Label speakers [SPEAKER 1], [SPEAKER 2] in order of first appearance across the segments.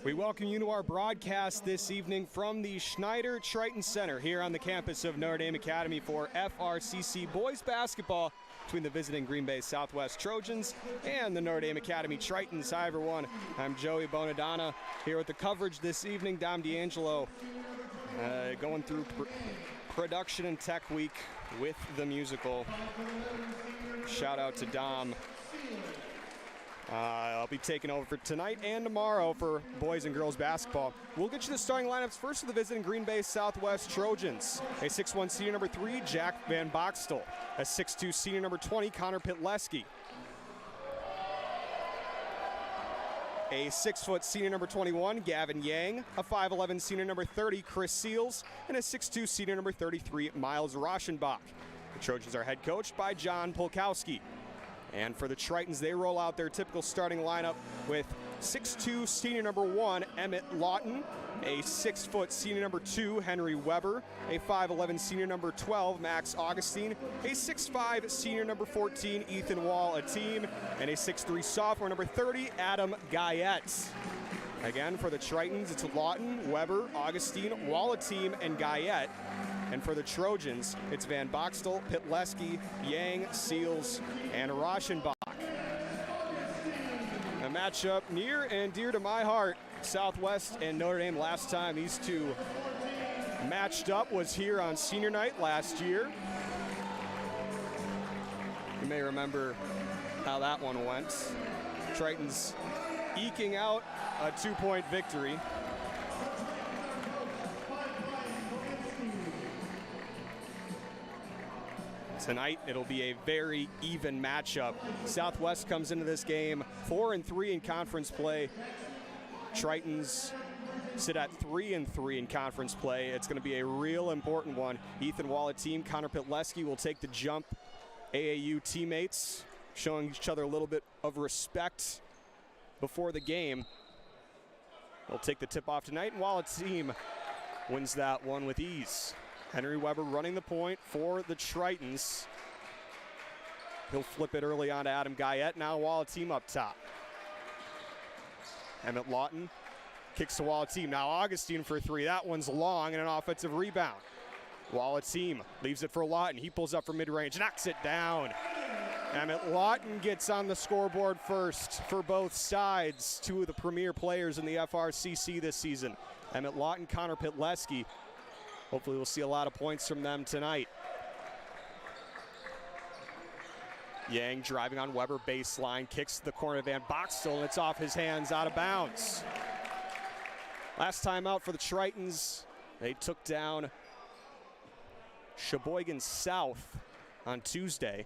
[SPEAKER 1] We welcome you to our broadcast this evening from the Schneider Triton Center here on the campus of Notre Dame Academy for FRCC boys basketball between the visiting Green Bay Southwest Trojans and the Notre Dame Academy Tritons. Hi everyone, I'm Joey Bonadonna here with the coverage this evening. Dom D'Angelo going through production and tech week with the musical. Shout out to Dom. I'll be taking over for tonight and tomorrow for boys and girls basketball. We'll get you the starting lineups first for the visiting Green Bay Southwest Trojans. A 6'1" senior number 3, Jack Van Boxtel. A 6'2" senior number 20, Connor Pitleski. A 6' senior number 21, Gavin Yang. A 5'11" senior number 30, Chris Seals. And a 6'2" senior number 33, Miles Rauschenbach. The Trojans are head coached by John Polkowski. And for the Tritons, they roll out their typical starting lineup with 6'2" senior number 1, Emmett Lawton, a 6' senior number 2, Henry Weber, a 5'11" senior number 12, Max Augustine, a 6'5" senior number 14, Ethan Wall, a team, and a 6'3" sophomore number 30, Adam Guyette. Again, for the Tritons, it's Lawton, Weber, Augustine, Wall, a team, and Guyette. And for the Trojans, it's Van Boxtel, Pitleski, Yang, Seals, and Rauschenbach. A matchup near and dear to my heart. Southwest and Notre Dame. Last time these two matched up was here on senior night last year. You may remember how that one went. Tritons eking out a 2-point victory. Tonight, it'll be a very even matchup. Southwest comes into this game 4-3 in conference play. Tritons sit at 3-3 in conference play. It's going to be a real important one. Ethan Wall, a team, Connor Pitleski will take the jump. AAU teammates showing each other a little bit of respect before the game. They'll take the tip off tonight, and Wall, a team, wins that one with ease. Henry Weber running the point for the Tritons. He'll flip it early on to Adam Guyette. Now Wall, a team up top. Emmett Lawton kicks to Wall, a team. Now Augustine for 3. That one's long and an offensive rebound. Wall, a team, leaves it for Lawton. He pulls up from mid-range, knocks it down. Emmett Lawton gets on the scoreboard first for both sides. Two of the premier players in the FRCC this season. Emmett Lawton, Connor Pitleski. Hopefully we'll see a lot of points from them tonight. Yang driving on Weber baseline, kicks to the corner of Van Boxtel, and it's off his hands, out of bounds. Last time out for the Tritons, they took down Sheboygan South on Tuesday.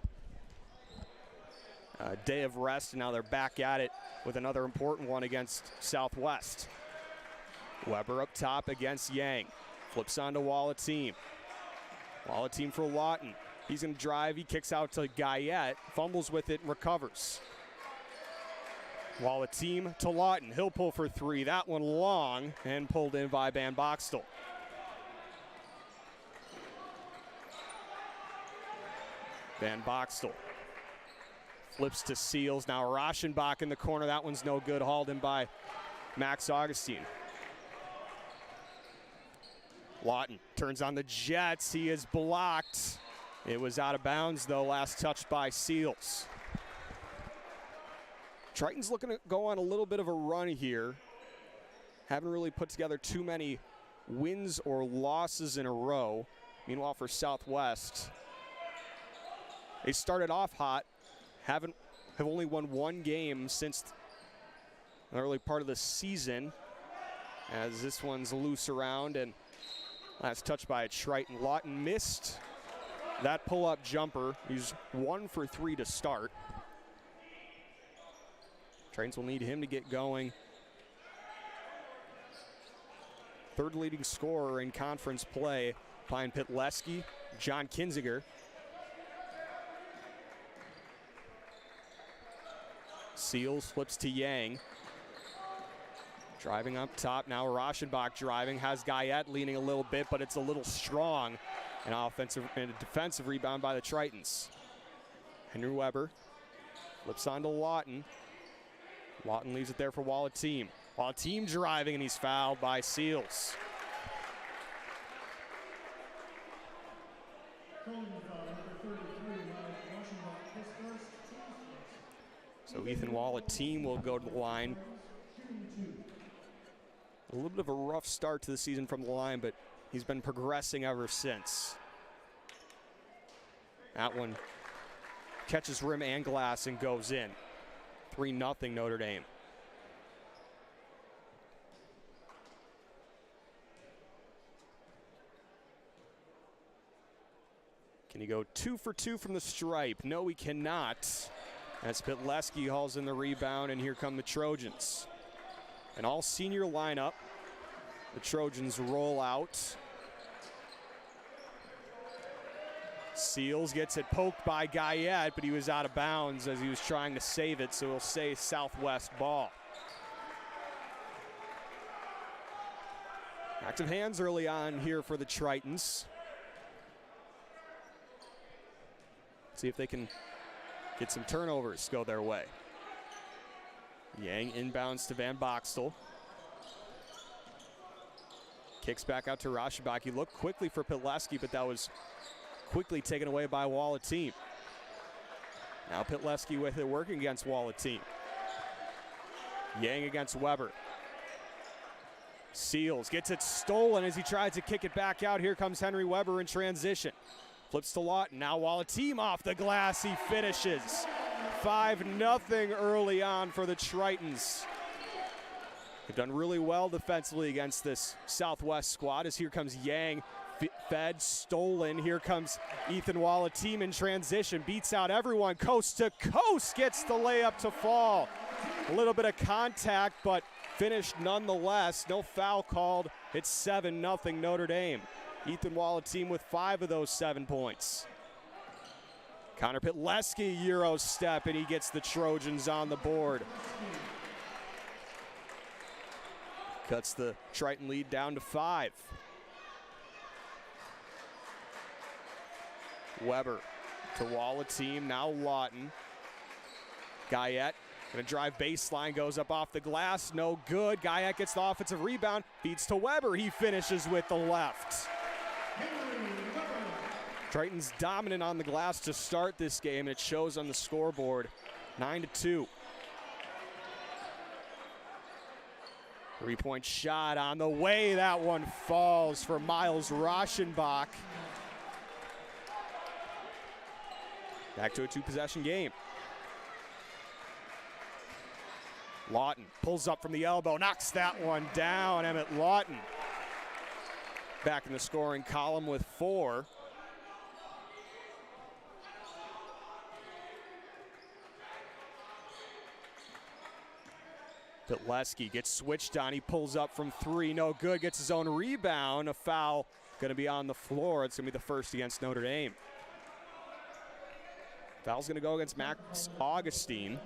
[SPEAKER 1] A day of rest, and now they're back at it with another important one against Southwest. Weber up top against Yang. Flips on to Wall, a team. Wall, a team for Lawton. He's going to drive. He kicks out to Guyette. Fumbles with it and recovers. Wall, a team to Lawton. He'll pull for 3. That one long and pulled in by Van Boxtel. Van Boxtel flips to Seals. Now Rauschenbach in the corner. That one's no good. Hauled in by Max Augustine. Lawton turns on the Jets. He is blocked. It was out of bounds, though, last touched by Seals. Tritons looking to go on a little bit of a run here. Haven't really put together too many wins or losses in a row. Meanwhile, for Southwest, they started off hot, have only won one game since the early part of the season, as this one's loose around, and last touch by a Triton. Lawton missed that pull-up jumper. He's 1 for 3 to start. Tritons will need him to get going. Third leading scorer in conference play, behind Pitleski, John Kinziger. Seals flips to Yang. Driving up top, now Rauschenbach driving, has Guyette leaning a little bit, but it's a little strong. An offensive and a defensive rebound by the Tritons. Henry Weber flips on to Lawton. Lawton leaves it there for Wall, a team. While team driving, and he's fouled by Seals. So Ethan Wallace team will go to the line. A little bit of a rough start to the season from the line, but he's been progressing ever since. That one catches rim and glass and goes in. 3-0 Notre Dame. Can he go 2 for 2 from the stripe? No, he cannot. As Pitleski hauls in the rebound, and here come the Trojans. An all-senior lineup. The Trojans roll out. Seals gets it poked by Guyette, but he was out of bounds as he was trying to save it, so he'll say Southwest ball. Active hands early on here for the Tritons. See if they can get some turnovers go their way. Yang inbounds to Van Boxtel. Kicks back out to Rashabak. He looked quickly for Pitleski, but that was quickly taken away by Wallateam. Now Pitleski with it working against Wallateam. Yang against Weber. Seals gets it stolen as he tries to kick it back out. Here comes Henry Weber in transition. Flips to Lawton. Now Wallateam off the glass. He finishes. 5-0 early on for the Tritons. They've done really well defensively against this Southwest squad as here comes Yang. Fed, stolen. Here comes Ethan Wallateam in transition. Beats out everyone. Coast to coast. Gets the layup to fall. A little bit of contact, but finished nonetheless. No foul called. It's 7-0 Notre Dame. Ethan Wallateam with 5 of those 7 points. Connor Pitleski Euro step, and he gets the Trojans on the board. Cuts the Triton lead down to 5. Weber to Wallateam, now Lawton. Guyette gonna drive baseline, goes up off the glass, no good. Guyette gets the offensive rebound, feeds to Weber, he finishes with the left. Triton's dominant on the glass to start this game, and it shows on the scoreboard, 9-2. 3-point shot on the way, that one falls for Miles Rauschenbach. Back to a 2-possession game. Lawton pulls up from the elbow, knocks that one down. Emmett Lawton back in the scoring column with 4. Pitleski gets switched on. He pulls up from 3, no good. Gets his own rebound. A foul going to be on the floor. It's going to be the first against Notre Dame. Foul's going to go against Max Augustine.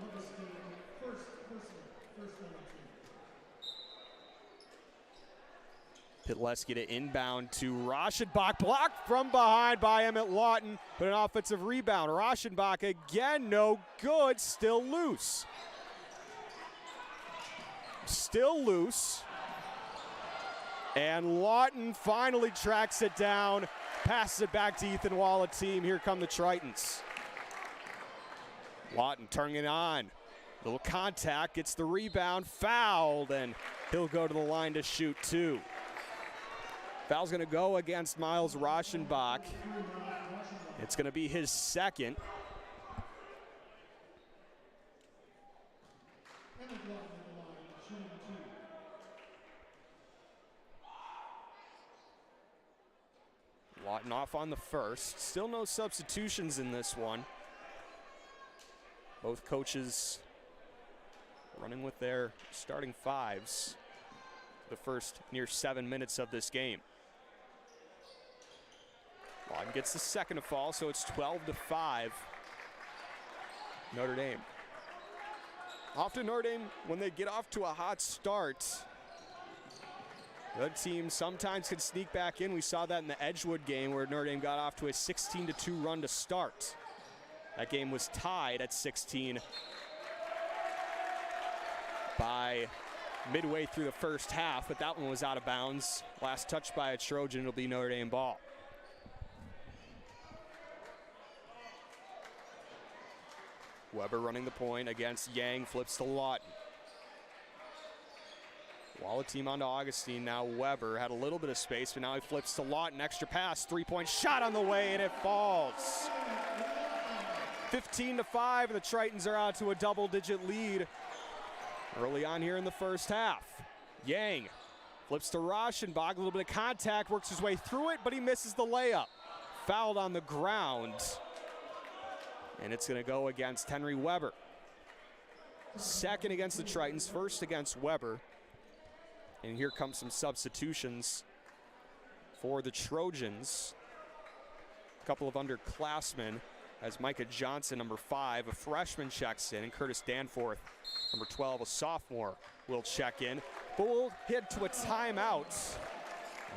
[SPEAKER 1] Pitleski to inbound to Rauschenbach. Blocked from behind by Emmett Lawton, but an offensive rebound. Rauschenbach again, no good. Still loose. Still loose. And Lawton finally tracks it down. Passes it back to Ethan Wallateam. Here come the Tritons. Lawton turning it on. Little contact, gets the rebound, fouled, and he'll go to the line to shoot 2. Foul's going to go against Miles Rauschenbach. It's going to be his second. Lawton off on the first. Still no substitutions in this one. Both coaches running with their starting 5s the first near 7 minutes of this game. Lawton gets the second to fall, so it's 12-5 Notre Dame. Often Notre Dame, when they get off to a hot start, the other team sometimes can sneak back in. We saw that in the Edgewood game where Notre Dame got off to a 16-2 run to start. That game was tied at 16 by midway through the first half, but that one was out of bounds. Last touch by a Trojan, it'll be Notre Dame ball. Weber running the point against Yang, flips to Lawton. Walla-Team on to Augustine, now Weber had a little bit of space, but now he flips to Lawton, extra pass, three-point shot on the way, and it falls. 15-5, and the Tritons are out to a double-digit lead early on here in the first half. Yang flips to Rauschenbach, a little bit of contact, works his way through it, but he misses the layup. Fouled on the ground, and it's going to go against Henry Weber. Second against the Tritons, first against Weber. And here comes some substitutions for the Trojans. A couple of underclassmen as Micah Johnson, number 5, a freshman, checks in, and Curtis Danforth, number 12, a sophomore, will check in. But we'll head to a timeout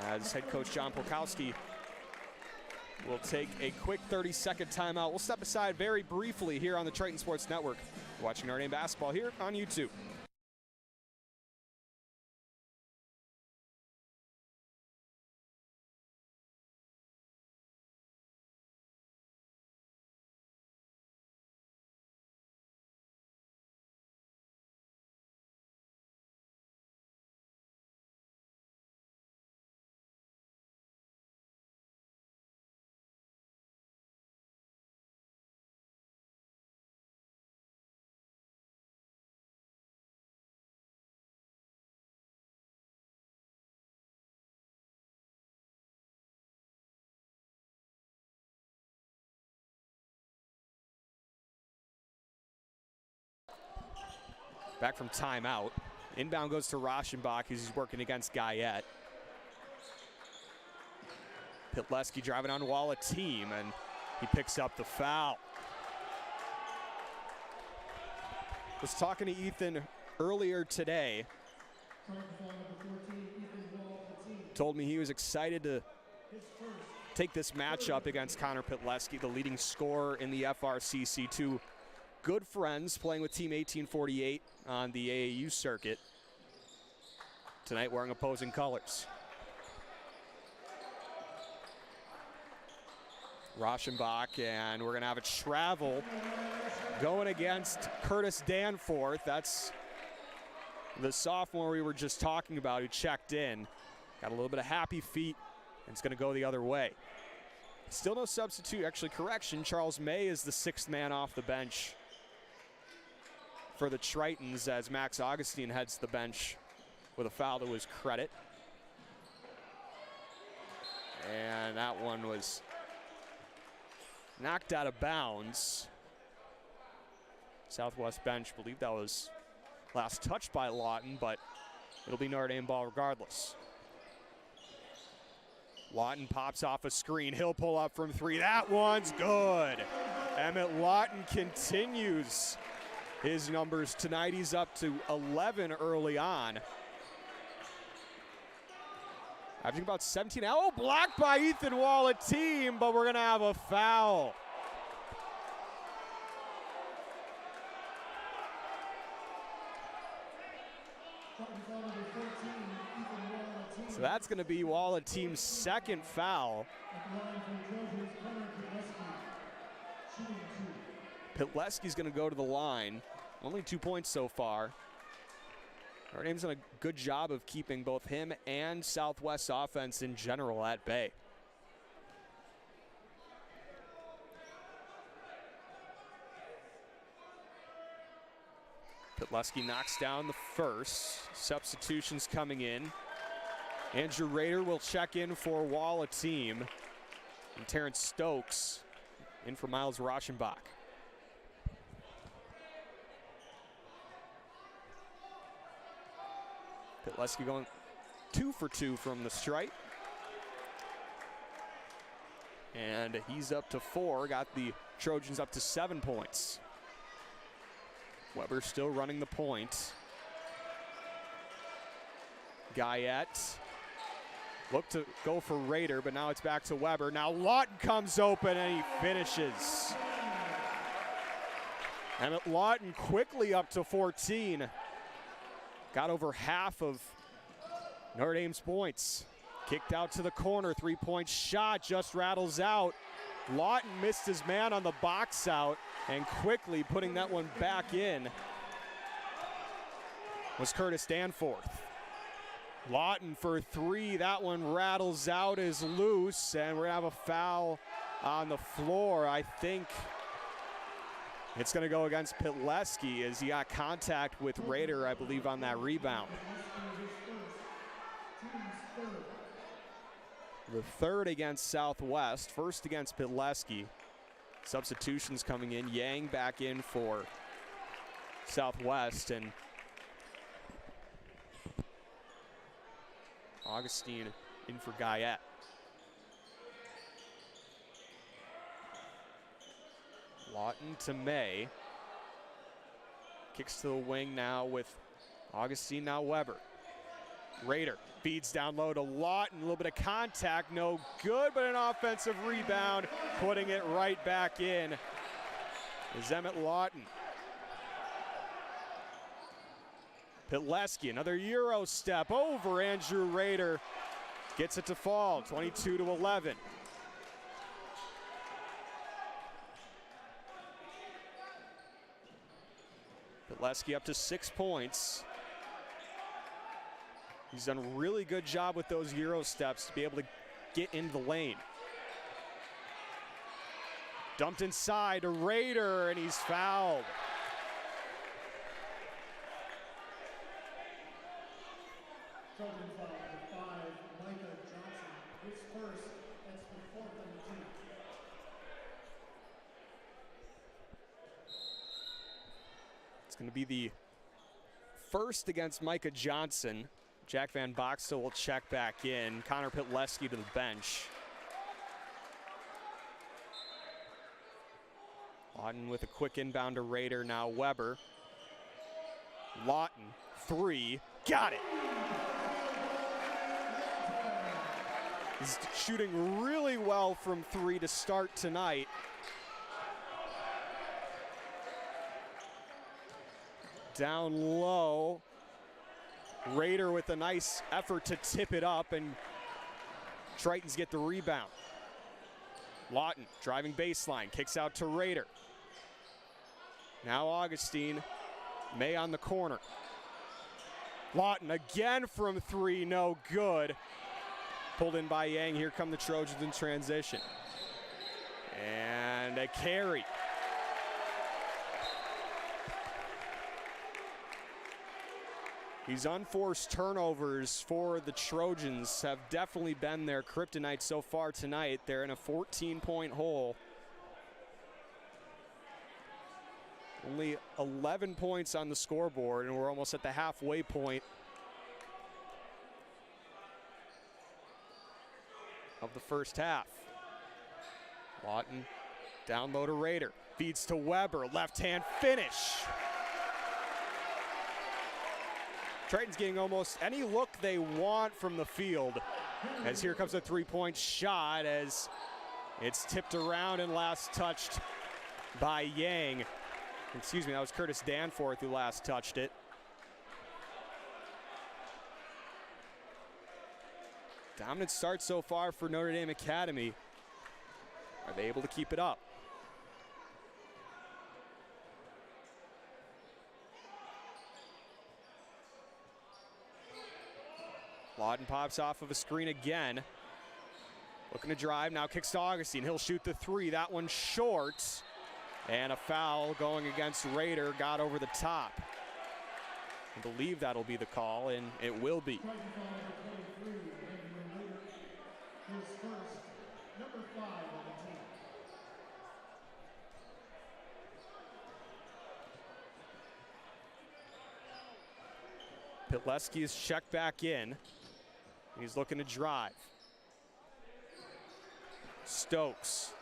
[SPEAKER 1] as head coach John Polkowski will take a quick 30-second timeout. We'll step aside very briefly here on the Triton Sports Network. You're watching Notre Dame basketball here on YouTube. Back from timeout. Inbound goes to Rauschenbach as he's working against Guyette. Pitleski driving on Walla-Team, and he picks up the foul. Was talking to Ethan earlier today. Told me he was excited to take this matchup against Connor Pitleski, the leading scorer in the FRCC. Two good friends playing with Team 1848 on the AAU circuit. Tonight wearing opposing colors. Rauschenbach, and we're gonna have a travel going against Curtis Danforth. That's the sophomore we were just talking about who checked in. Got a little bit of happy feet, and it's gonna go the other way. Still no substitute, actually correction, Charles May is the 6th man off the bench for the Tritons as Max Augustine heads to the bench with a foul to his credit. And that one was knocked out of bounds. Southwest bench believe that was last touched by Lawton, but it'll be Notre Dame ball regardless. Lawton pops off a screen. He'll pull up from 3. That one's good. Emmett Lawton continues his numbers tonight. He's up to 11 early on. Averaging about 17. Oh, blocked by Ethan Walla-Team, but we're going to have a foul. So that's going to be Walla-Team's 2nd foul. Pitleski's going to go to the line. Only 2 points so far. Notre Dame's done a good job of keeping both him and Southwest offense in general at bay. Pitleski knocks down the first. Substitutions coming in. Andrew Rader will check in for Walla-Team. And Terrence Stokes in for Miles Rauschenbach. Pitleski going 2 for 2 from the stripe. And he's up to 4, got the Trojans up to 7 points. Weber still running the point. Guyette looked to go for Rader, but now it's back to Weber. Now Lawton comes open and he finishes. Emmett Lawton quickly up to 14. got over half of Notre Dame's points. Kicked out to the corner, three-point shot just rattles out. Lawton missed his man on the box out, and quickly putting that one back in was Curtis Danforth. Lawton for three, that one rattles out, is loose, and we're gonna have a foul on the floor. I think it's gonna go against Pitleski as he got contact with Rader, I believe, on that rebound. The third against Southwest, first against Pitleski. Substitutions coming in, Yang back in for Southwest, and Augustine in for Guyette. Lawton to May. Kicks to the wing now with Augustine, now Weber. Rader feeds down low to Lawton, a little bit of contact, no good, but an offensive rebound, putting it right back in is Emmett Lawton. Pitleski, another Euro step over Andrew Rader, gets it to fall, 22-11. Pitleski up to 6 points. He's done a really good job with those Euro steps to be able to get into the lane. Dumped inside to Rader, and he's fouled. It's going to be the first against Micah Johnson. Jack Van Boxel will check back in. Connor Pitleski to the bench. Lawton with a quick inbound to Rader, now Weber. Lawton, three, got it! He's shooting really well from three to start tonight. Down low. Rader with a nice effort to tip it up, and Tritons get the rebound. Lawton driving baseline, kicks out to Rader. Now Augustine, May on the corner. Lawton again from three, no good. Pulled in by Yang, here come the Trojans in transition. And a carry. These unforced turnovers for the Trojans have definitely been their kryptonite so far tonight. They're in a 14-point hole. Only 11 points on the scoreboard, and we're almost at the halfway point of the first half. Lawton down low to Rader. Feeds to Weber, left-hand finish. Triton's getting almost any look they want from the field, as here comes a three-point shot as it's tipped around and last touched by Yang. Excuse me, that was Curtis Danforth who last touched it. Dominant start so far for Notre Dame Academy. Are they able to keep it up? Lawton pops off of a screen again. Looking to drive, now kicks to Augustine. He'll shoot the three, that one short. And a foul going against Rader, got over the top. I believe that'll be the call, and it will be. Pitleski is checked back in. He's looking to drive. Stokes.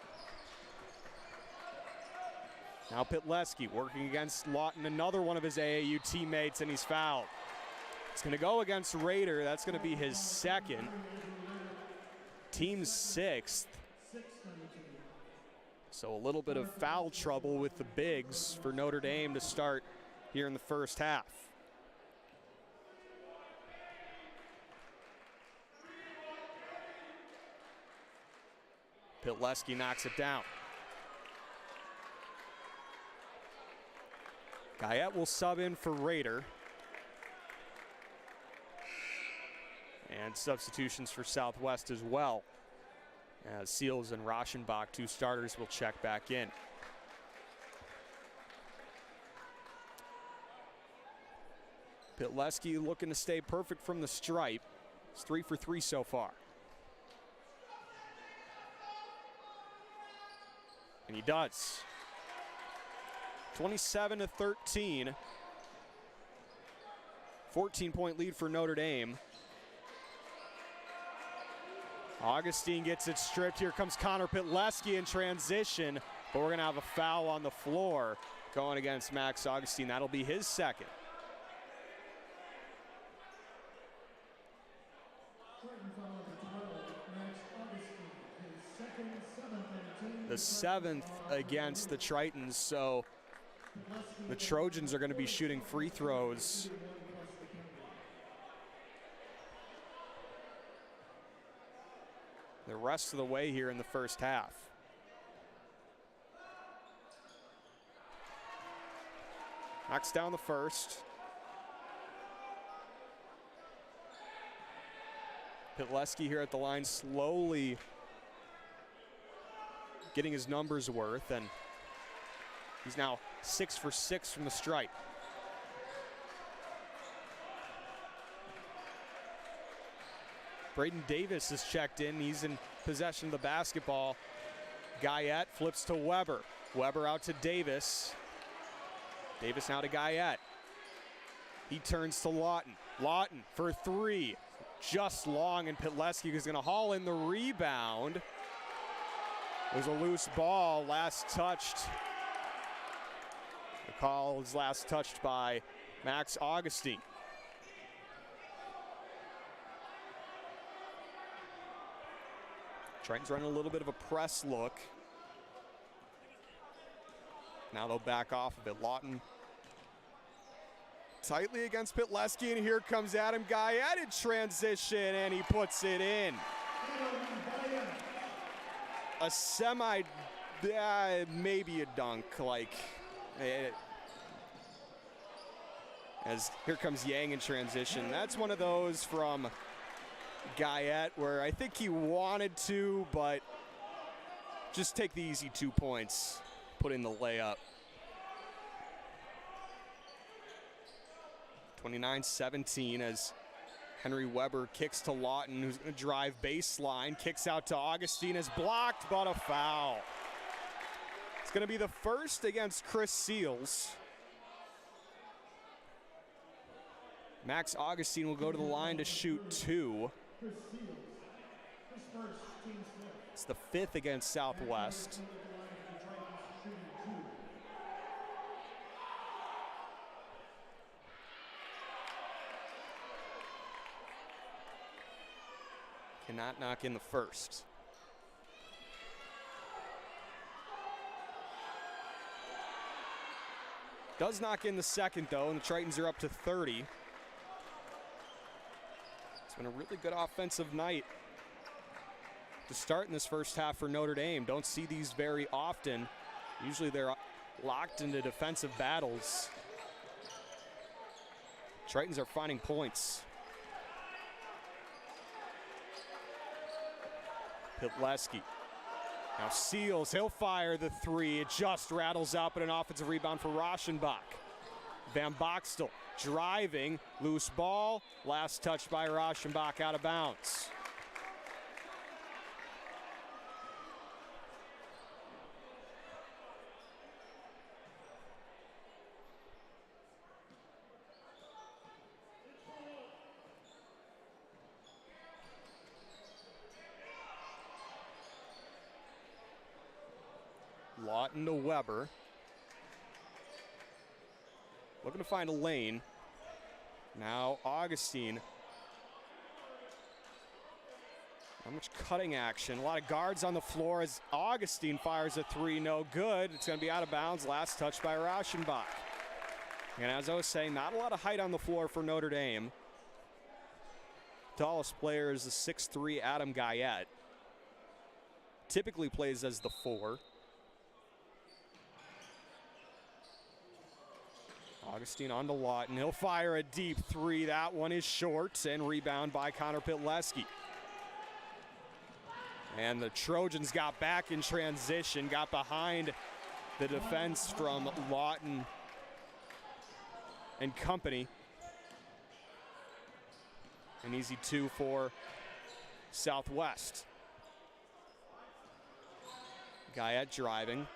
[SPEAKER 1] Now Pitleski working against Lawton, another one of his AAU teammates, and he's fouled. It's going to go against Rader. That's going to be his second. Team's sixth. So a little bit of foul trouble with the bigs for Notre Dame to start here in the first half. Pitleski knocks it down. Guyette will sub in for Rader. And substitutions for Southwest as well, as Seals and Rauschenbach, 2 starters, will check back in. Pitleski looking to stay perfect from the stripe. It's 3 for 3 so far. And he does. 27-13. 14-point lead for Notre Dame. Augustine gets it stripped. Here comes Connor Pitleski in transition, but we're going to have a foul on the floor going against Max Augustine. That'll be his second. The 7th against the Tritons, so the Trojans are going to be shooting free throws. The rest of the way here in the first half. Knocks down the first. Pitleski here at the line, slowly getting his numbers worth, and he's now 6 for 6 from the stripe. Braden Davis is checked in. He's in possession of the basketball. Guyette flips to Weber. Weber out to Davis. Davis now to Guyette. He turns to Lawton. Lawton for 3. Just long, and Pitleski is going to haul in the rebound. It was a loose ball, last touched. The call is last touched by Max Augustine. Tritons running a little bit of a press look. Now they'll back off of it. Lawton tightly against Pitleski, and here comes Adam Guyette in transition, and he puts it in. A semi, maybe a dunk, like, as here comes Yang in transition. That's one of those from Guyette where I think he wanted to, but just take the easy 2 points, put in the layup. 29-17 as Henry Weber kicks to Lawton, who's going to drive baseline, kicks out to Augustine, is blocked, but a foul. It's going to be the first against Chris Seals. Max Augustine will go to the line to shoot 2. It's the 5th against Southwest. Cannot knock in the first. Does knock in the second, though, and the Tritons are up to 30. It's been a really good offensive night to start in this first half for Notre Dame. Don't see these very often. Usually they're locked into defensive battles. Tritons are finding points. Pitleski. Now Seals, he'll fire the 3. It just rattles out, but an offensive rebound for Rauschenbach. Van Boxtel driving, loose ball, last touched by Rauschenbach, out of bounds. Lawton to Weber. Looking to find a lane. Now Augustine. Not much cutting action. A lot of guards on the floor as Augustine fires a 3. No good. It's going to be out of bounds. Last touch by Rauschenbach. And as I was saying, not a lot of height on the floor for Notre Dame. Tallest player is the 6'3" Adam Guyette. typically plays as the 4. Augustine on to Lawton. He'll fire a deep 3. That one is short, and rebound by Connor Pitleski. And the Trojans got back in transition, got behind the defense from Lawton and company. An easy 2 for Southwest. Guyette driving.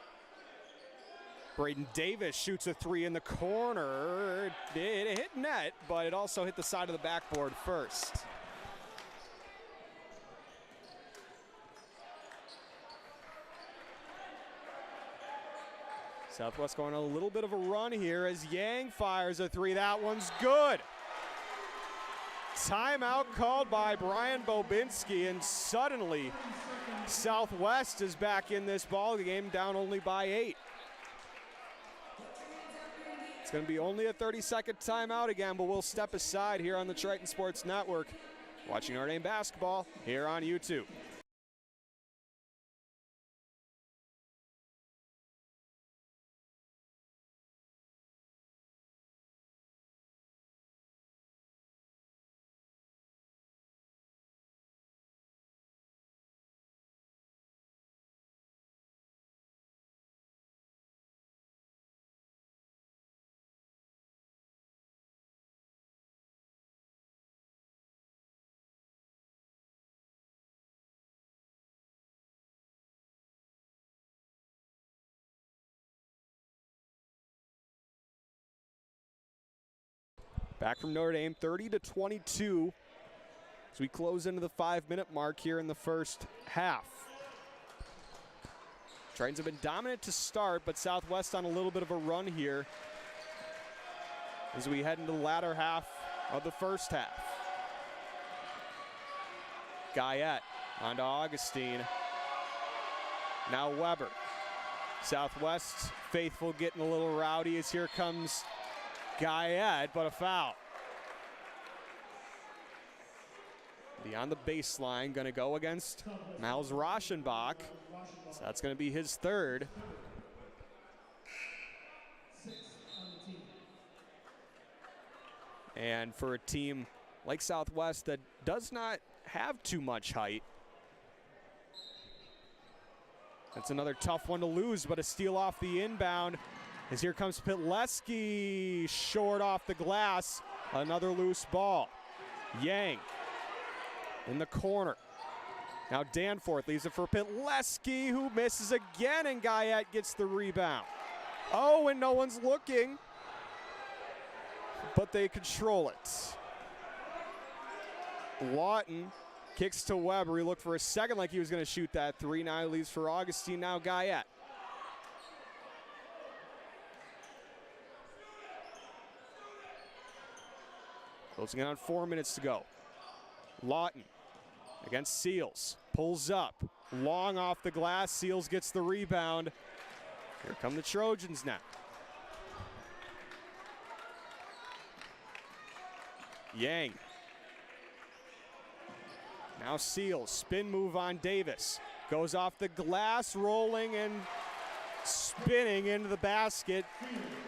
[SPEAKER 1] Braden Davis shoots a 3 in the corner. It hit net, but it also hit the side of the backboard first. Southwest going on a little bit of a run here as Yang fires a 3. That one's good. Timeout called by Brian Bobinski, and suddenly Southwest is back in this ball game, down only by 8. It's going to be only a 30-second timeout again, but we'll step aside here on the Triton Sports Network. Watching Notre Dame basketball here on YouTube. Back from Notre Dame, 30-22 as we close into the 5-minute mark here in the first half. Tritons have been dominant to start, but Southwest on a little bit of a run here as we head into the latter half of the first half. Guyette on to Augustine. Now Weber. Southwest faithful getting a little rowdy as here comes Guyette, but a foul. Beyond the baseline, going to go against Miles Rauschenbach. So that's going to be his 3rd. And for a team like Southwest that does not have too much height, that's another tough one to lose, but a steal off the inbound. As here comes Pitleski, short off the glass, another loose ball. Yang in the corner. Now Danforth leaves it for Pitleski, who misses again, and Guyette gets the rebound. Oh, and no one's looking, but they control it. Lawton kicks to Weber. He looked for a second like he was going to shoot that 3. Now he leaves for Augustine, now Guyette. Closing in on 4 minutes to go. Lawton against Seals. Pulls up. Long off the glass. Seals gets the rebound. Here come the Trojans now. Yang. Now Seals. Spin move on Davis. Goes off the glass, rolling and spinning into the basket.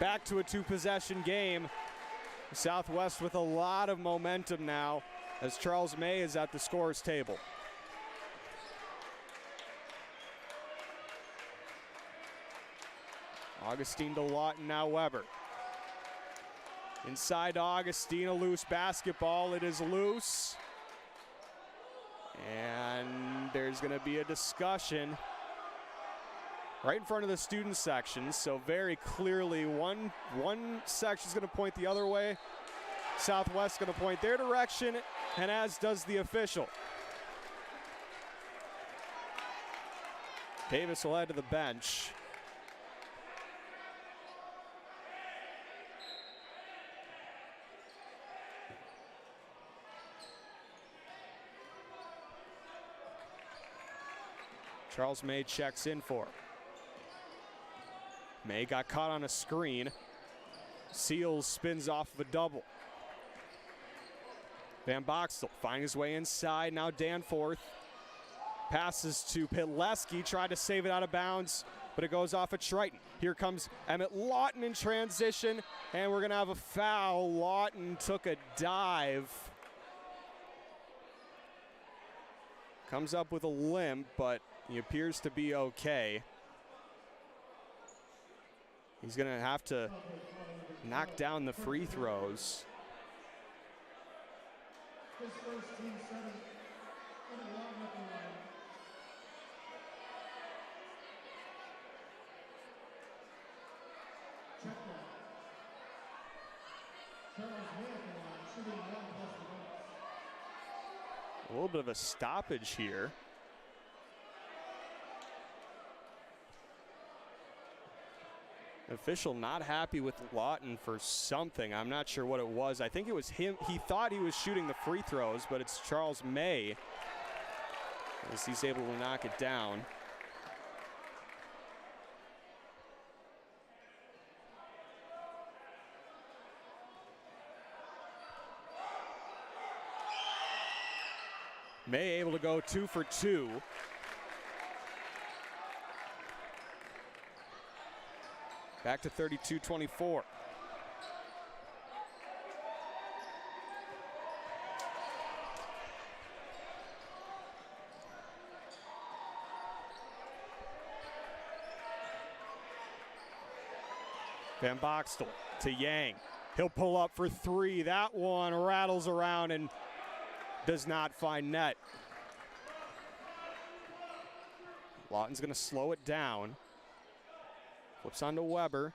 [SPEAKER 1] Back to a 2-possession game. Southwest with a lot of momentum now as Charles May is at the scorer's table. Augustine to Lawton, now Weber. Inside to Augustine, a loose basketball. It is loose. And there's going to be a discussion right in front of the student section, so very clearly one section is going to point the other way. Southwest going to point their direction, and as does the official. Davis will head to the bench. Charles May checks in for. May got caught on a screen. Seals spins off of a double. Van Boxtel finding his way inside. Now Danforth Passes to Pileski, tried to save it out of bounds, but it goes off at Triton. Here comes Emmett Lawton in transition, and we're gonna have a foul. Lawton took a dive. Comes up with a limp, but he appears to be okay. He's gonna have to knock down the free throws.
[SPEAKER 2] His first team setting.
[SPEAKER 1] A little bit of a stoppage here. Official not happy with Lawton for something. I'm not sure what it was. I think it was him. He thought he was shooting the free throws, but it's Charles May as he's able to knock it down. May able to go 2 for 2. Back to 32-24. Van Boxtel to Yang. He'll pull up for 3. That one rattles around and does not find net. Lawton's going to slow it down. Flips on to Weber.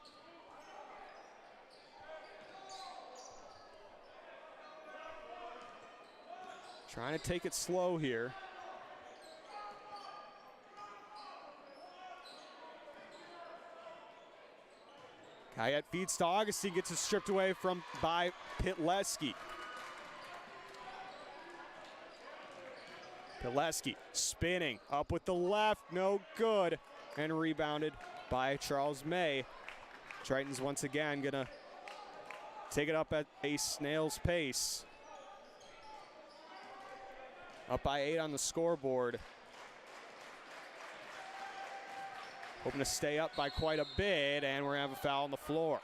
[SPEAKER 1] Trying to take it slow here. Kayet feeds to Augustine, gets it stripped away by Pileski. Pileski spinning up with the left, no good, and rebounded by Charles May. Triton's once again gonna take it up at a snail's pace. Up by 8 on the scoreboard. Hoping to stay up by quite a bit, and we're gonna have a foul on the floor.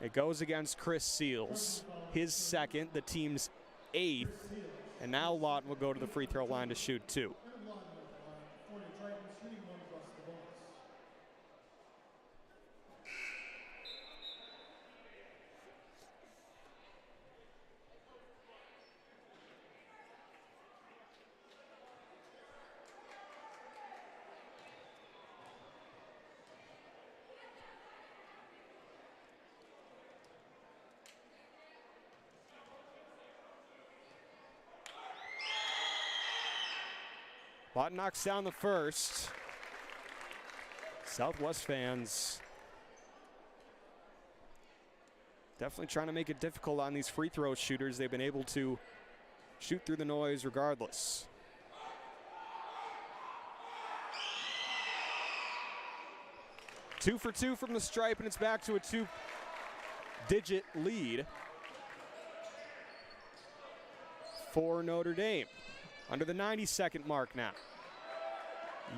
[SPEAKER 1] It goes against Chris Seals, his second, the team's 8th, and now Lawton will go to the free throw line to shoot 2. Lawton knocks down the first. Southwest fans definitely trying to make it difficult on these free throw shooters. They've been able to shoot through the noise regardless. Two for 2 from the stripe, and it's back to a 2-digit lead for Notre Dame. Under the 90-second mark now.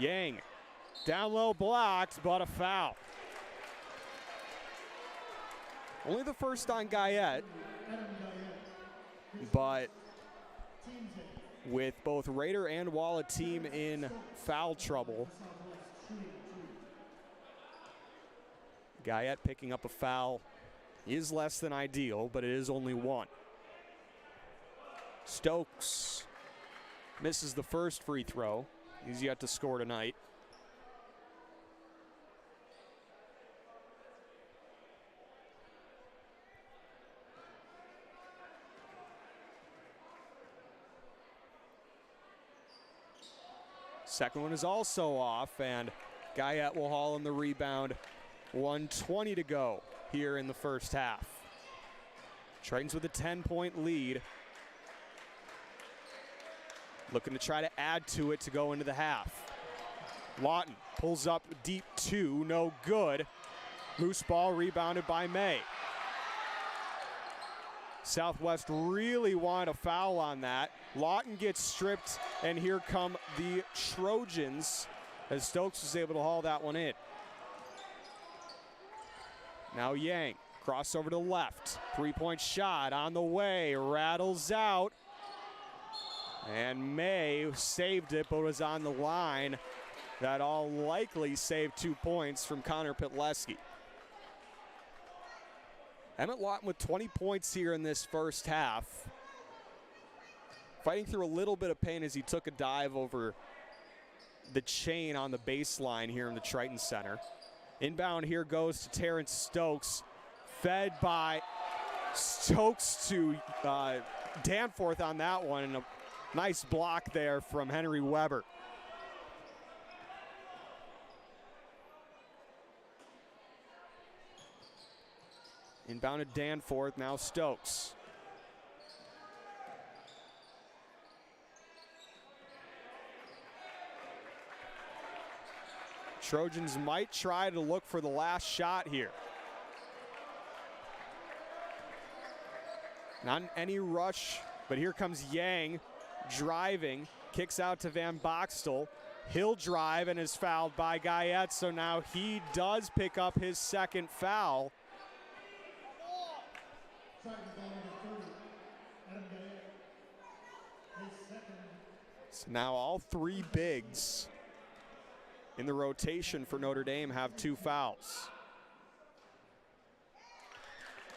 [SPEAKER 1] Yang down low, blocked, but a foul. Only the first on Guyette, but with both Raider and Walla team in foul trouble, Guyette picking up a foul is less than ideal, but it is only 1. Stokes misses the first free throw. He's yet to score tonight. Second one is also off, and Guyette will haul in the rebound. 1:20 to go here in the first half. Tritons with a 10-point lead. Looking to try to add to it to go into the half. Lawton pulls up deep 2, no good. Loose ball rebounded by May. Southwest really wanted a foul on that. Lawton gets stripped, and here come the Trojans as Stokes was able to haul that one in. Now Yang, crossover to the left. Three-point shot on the way, rattles out. And May saved it, but was on the line. That all likely saved 2 points from Connor Pitleski. Emmett Lawton with 20 points here in this first half. Fighting through a little bit of pain as he took a dive over the chain on the baseline here in the Triton Center. Inbound here goes to Terrence Stokes. Fed by Stokes to Danforth on that one. And a nice block there from Henry Weber. Inbound to Danforth, now Stokes. Trojans might try to look for the last shot here. Not any rush, but here comes Yang driving, kicks out to Van Boxtel. He'll drive and is fouled by Guyette, so now he does pick up his second foul. So now all three bigs in the rotation for Notre Dame have 2 fouls.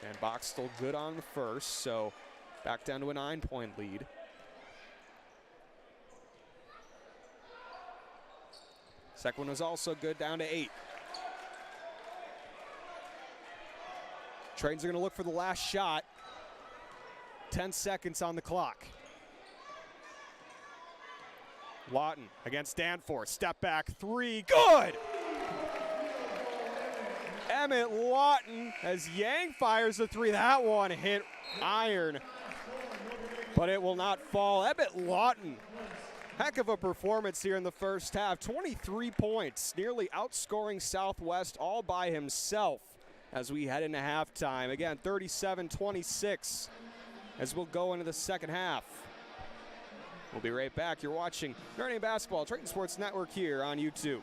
[SPEAKER 1] And Boxtel good on the first, so back down to a 9-point lead. Second one was also good, down to 8. Trojans are gonna look for the last shot. 10 seconds on the clock. Lawton against Danforth, step back 3, good! Emmett Lawton as Yang fires the 3. That one hit iron, but it will not fall. Emmett Lawton, heck of a performance here in the first half. 23 points, nearly outscoring Southwest all by himself as we head into halftime. Again, 37-26 as we'll go into the second half. We'll be right back. You're watching Notre Dame Basketball, Triton Sports Network here on YouTube.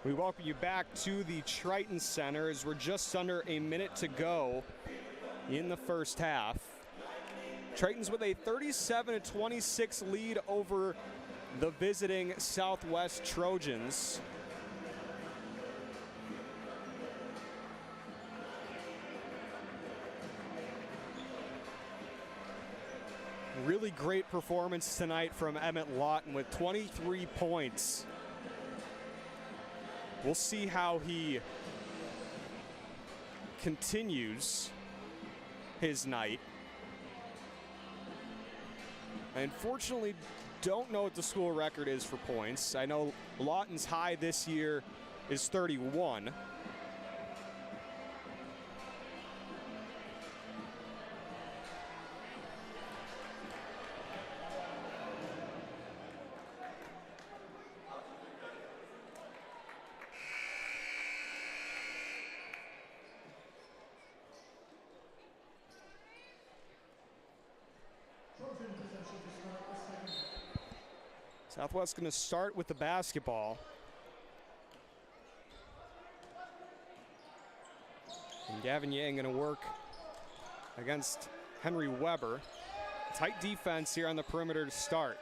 [SPEAKER 1] We welcome you back to the Triton Center as we're just under a minute to go in the first half. Triton's with a 37-26 lead over the visiting Southwest Trojans. Really great performance tonight from Emmett Lawton with 23 points. We'll see how he continues his night. I unfortunately don't know what the school record is for points. I know Lawton's high this year is 31. Southwest going to start with the basketball. And Gavin Yang going to work against Henry Weber. Tight defense here on the perimeter to start.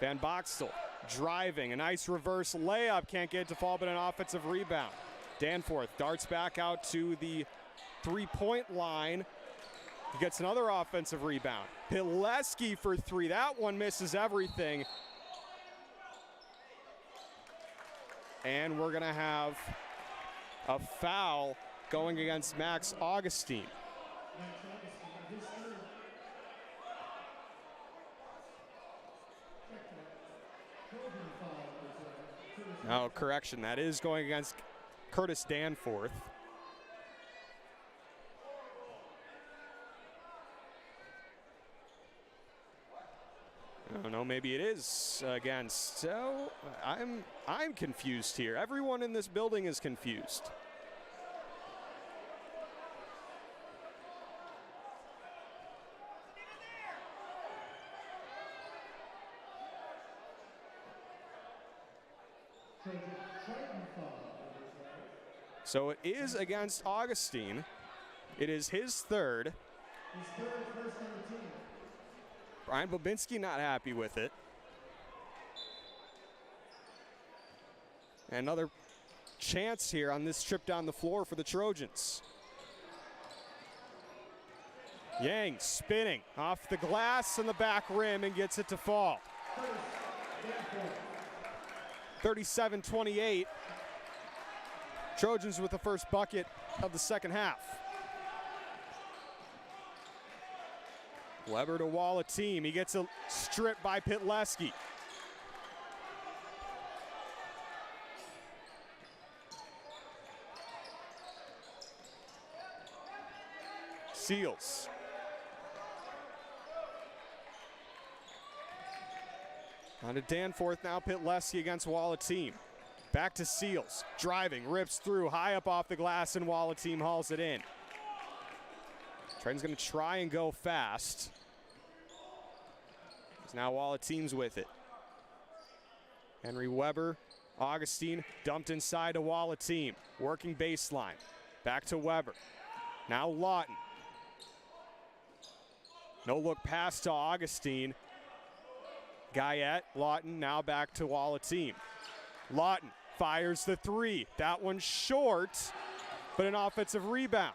[SPEAKER 1] Van Boxtel driving, a nice reverse layup. Can't get it to fall, but an offensive rebound. Danforth darts back out to the three-point line. He gets another offensive rebound. Pileski for three. That one misses everything. And we're going to have a foul going against Max Augustine. No, correction. That is going against Curtis Danforth. I don't know, maybe it is against. So I'm confused here. Everyone in this building is confused. So it is against Augustine. It is his third.
[SPEAKER 2] His third first on the team.
[SPEAKER 1] Brian Babinski not happy with it. Another chance here on this trip down the floor for the Trojans. Yang spinning off the glass and the back rim and gets it to fall. 37-28. Trojans with the first bucket of the second half. Weber to Walla team. He gets a strip by Pileski. Seals. On to Danforth now. Pileski against Walla team. Back to Seals. Driving, rips through, high up off the glass, and Walla team hauls it in. Triton's going to try and go fast. Now Walla teams with it. Henry Weber, Augustine dumped inside to Walla team. Working baseline. Back to Weber. Now Lawton. No look pass to Augustine. Guyette, Lawton now back to Walla team. Lawton fires the three. That one's short, but an offensive rebound.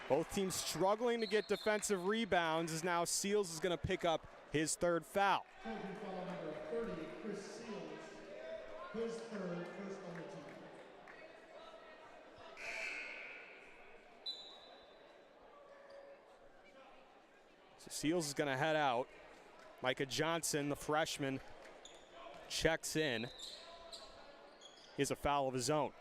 [SPEAKER 1] Both teams struggling to get defensive rebounds as now Seals is going to pick up his third foul.
[SPEAKER 2] Foul number 30, Chris Seals. His third first on the team.
[SPEAKER 1] So Seals is going to head out. Micah Johnson, the freshman, checks in. He has a foul of his own.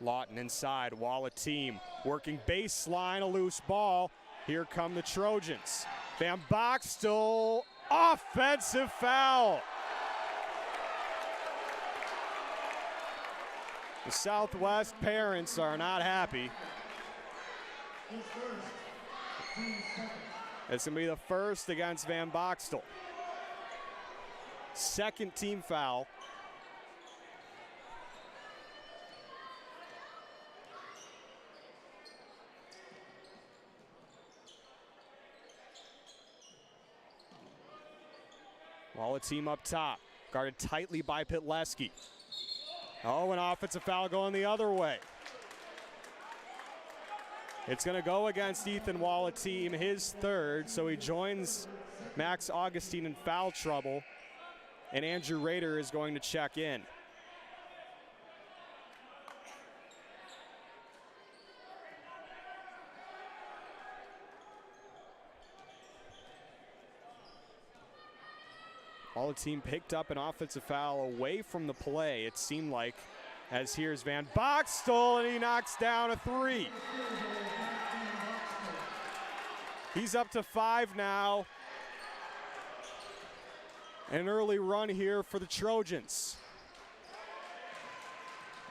[SPEAKER 1] Lawton inside, Walla team working baseline, a loose ball. Here come the Trojans. Van Boxtel, offensive foul. The Southwest parents are not happy.
[SPEAKER 2] His first, team second.
[SPEAKER 1] It's going to be the first against Van Boxtel. second team foul. Walla team up top, guarded tightly by Pitleski. Oh, an offensive foul going the other way. It's going to go against Ethan Walla team, his third, so he joins Max Augustine in foul trouble, and Andrew Rader is going to check in. Walla team picked up an offensive foul away from the play, it seemed like, as here's Van Boxtel, and he knocks down a three. He's up to 5 now. An early run here for the Trojans.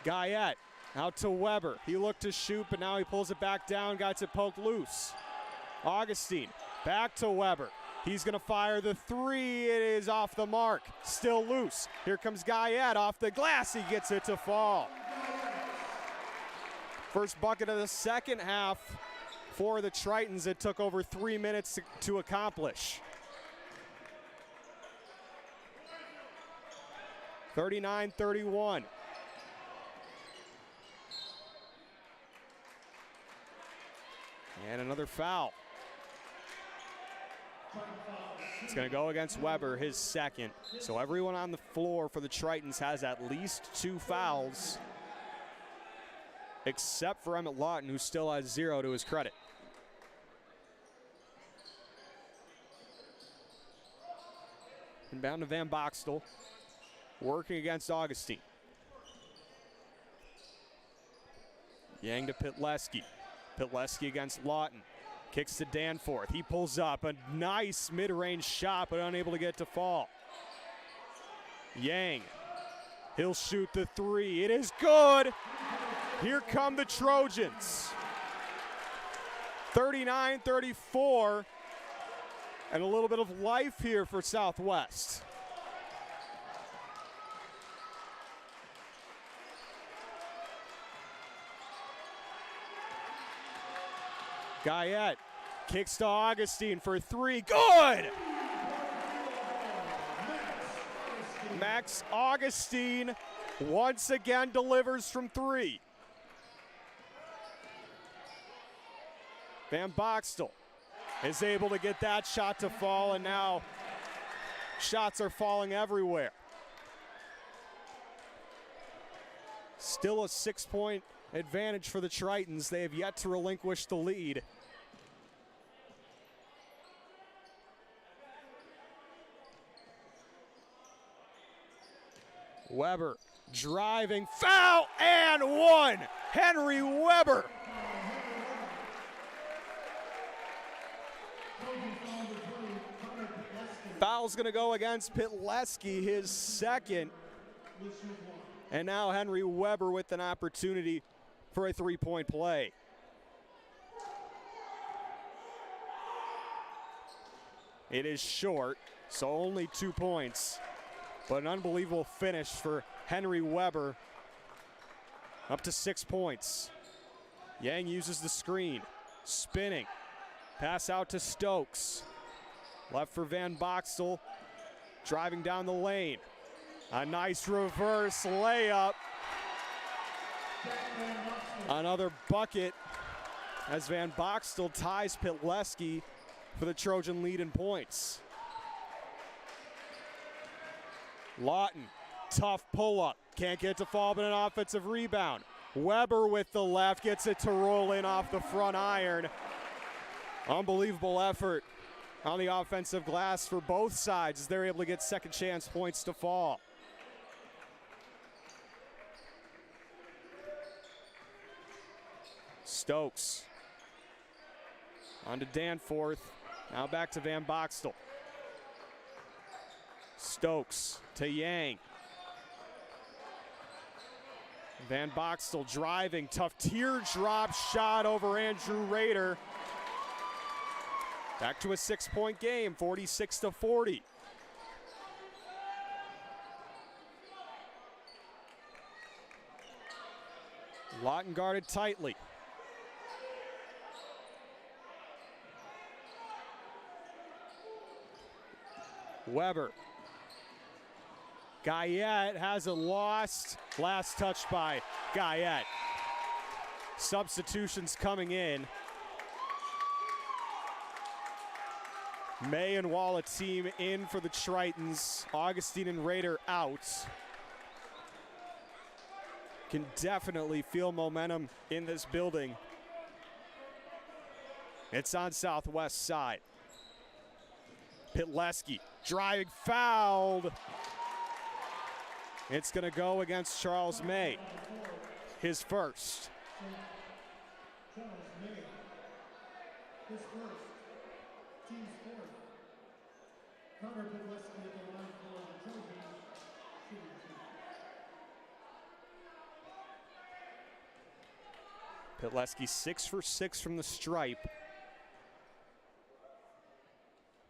[SPEAKER 1] Guyette out to Weber. He looked to shoot, but now he pulls it back down, got it poked loose. Augustine back to Weber. He's going to fire the three. It is off the mark. Still loose. Here comes Guyette off the glass. He gets it to fall. First bucket of the second half for the Tritons. It took over 3 minutes to accomplish. 39-31. And another foul. It's going to go against Weber, his second. So everyone on the floor for the Tritons has at least 2 fouls, except for Emmett Lawton, who still has 0 to his credit. Inbound to Van Boxtel, working against Augustine. Yang to Pitleski. Pitleski against Lawton. Kicks to Danforth. He pulls up. A nice mid-range shot, but unable to get to fall. Yang. He'll shoot the three. It is good. Here come the Trojans. 39-34. And a little bit of life here for Southwest. Guyette kicks to Augustine for three. Good! Max Augustine once again delivers from three. Van Boxtel is able to get that shot to fall, and now shots are falling everywhere. Still a 6-point advantage for the Tritons. They have yet to relinquish the lead. Weber driving, foul, and one. Henry Weber. Foul's going to go against Pitleski, his second. And now Henry Weber with an opportunity for a three-point play. It is short, so only 2 points. But an unbelievable finish for Henry Weber. Up to 6 points. Yang uses the screen. Spinning. Pass out to Stokes. Left for Van Boxtel. Driving down the lane. A nice reverse layup. Another bucket as Van Boxtel ties Pitleski for the Trojan lead in points. Lawton, tough pull-up. Can't get to fall, but an offensive rebound. Weber with the left, gets it to roll in off the front iron. Unbelievable effort on the offensive glass for both sides as they're able to get second chance points to fall. Stokes. On to Danforth. Now back to Van Boxtel. Stokes to Yang. Van Boxtel driving, tough teardrop shot over Andrew Rader. Back to a 6-point game, 46-40. Lawton guarded tightly. Weber. Guyette has it lost. Last touch by Guyette. Substitutions coming in. May and Walla team in for the Tritons. Augustine and Rader out. Can definitely feel momentum in this building. It's on Southwest side. Pitleski driving, fouled. It's going to go against Charles May, his first.
[SPEAKER 2] Charles May, his first, team's fourth. Connor Pitleski at the line for the Trojans, shooting two.
[SPEAKER 1] Pitleski 6 for 6 from the stripe.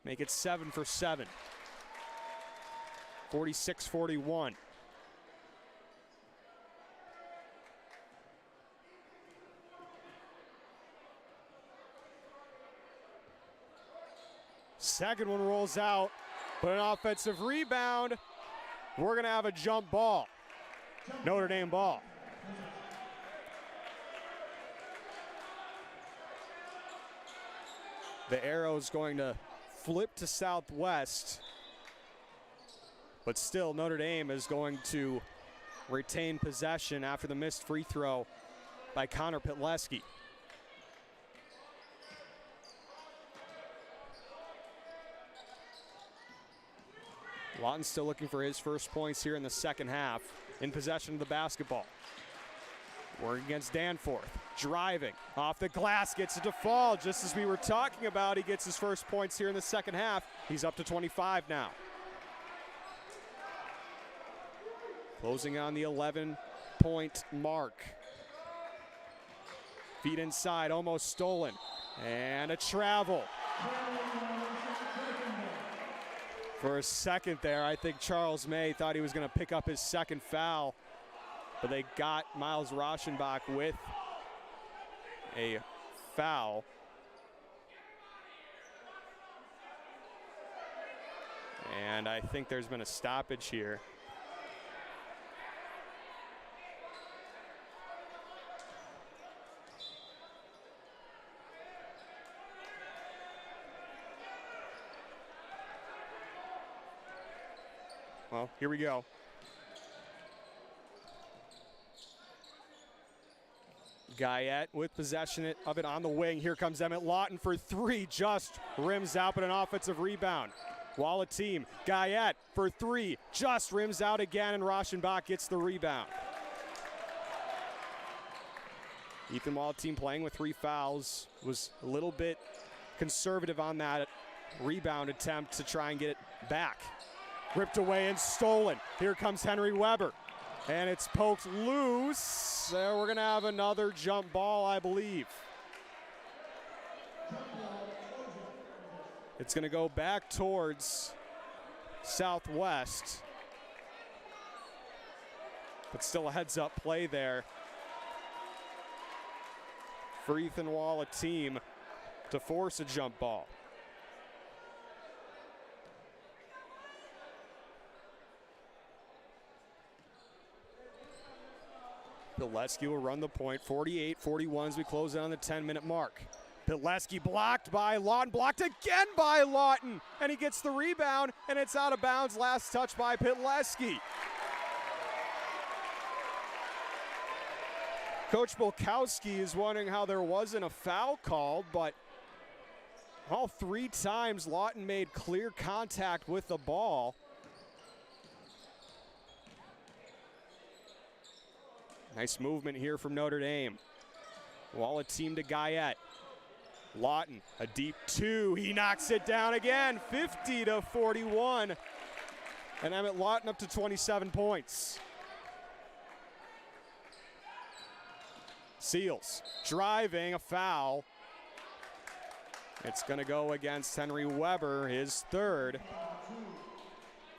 [SPEAKER 1] Make it 7 for 7. 46-41. Second one rolls out, but an offensive rebound. We're going to have a jump ball. Notre Dame ball. The arrow's going to flip to Southwest, but still Notre Dame is going to retain possession after the missed free throw by Connor Pitleski. Lawton's still looking for his first points here in the second half, in possession of the basketball. Working against Danforth, driving, off the glass, gets it to fall. Just as we were talking about, he gets his first points here in the second half. He's up to 25 now. Closing on the 11-point mark. Feet inside, almost stolen. And a travel. For a second there, I think Charles May thought he was going to pick up his second foul, but they got Miles Rauschenbach with a foul. And I think there's been a stoppage here. Well, here we go. Guyette with possession of it on the wing. Here comes Emmett Lawton for three. Just rims out, but an offensive rebound. Walla team. Guyette for three. Just rims out again, and Rauschenbach gets the rebound. Ethan Walla team playing with 3 fouls. Was a little bit conservative on that rebound attempt to try and get it back. Ripped away and stolen. Here comes Henry Weber. And it's poked loose. We're going to have another jump ball, I believe. It's going to go back towards Southwest. But still a heads-up play there for Ethan Walla team to force a jump ball. Pitleski will run the point, 48-41 as we close in on the 10-minute mark. Pitleski blocked by Lawton, blocked again by Lawton, and he gets the rebound, and it's out of bounds. Last touch by Pitleski. Coach Bulkowski is wondering how there wasn't a foul called, but all 3 times Lawton made clear contact with the ball. Nice movement here from Notre Dame. Walla team to Guyette. Lawton, a deep 2. He knocks it down again, 50-41. And Emmett Lawton up to 27 points. Seals driving, a foul. It's going to go against Henry Weber, his third.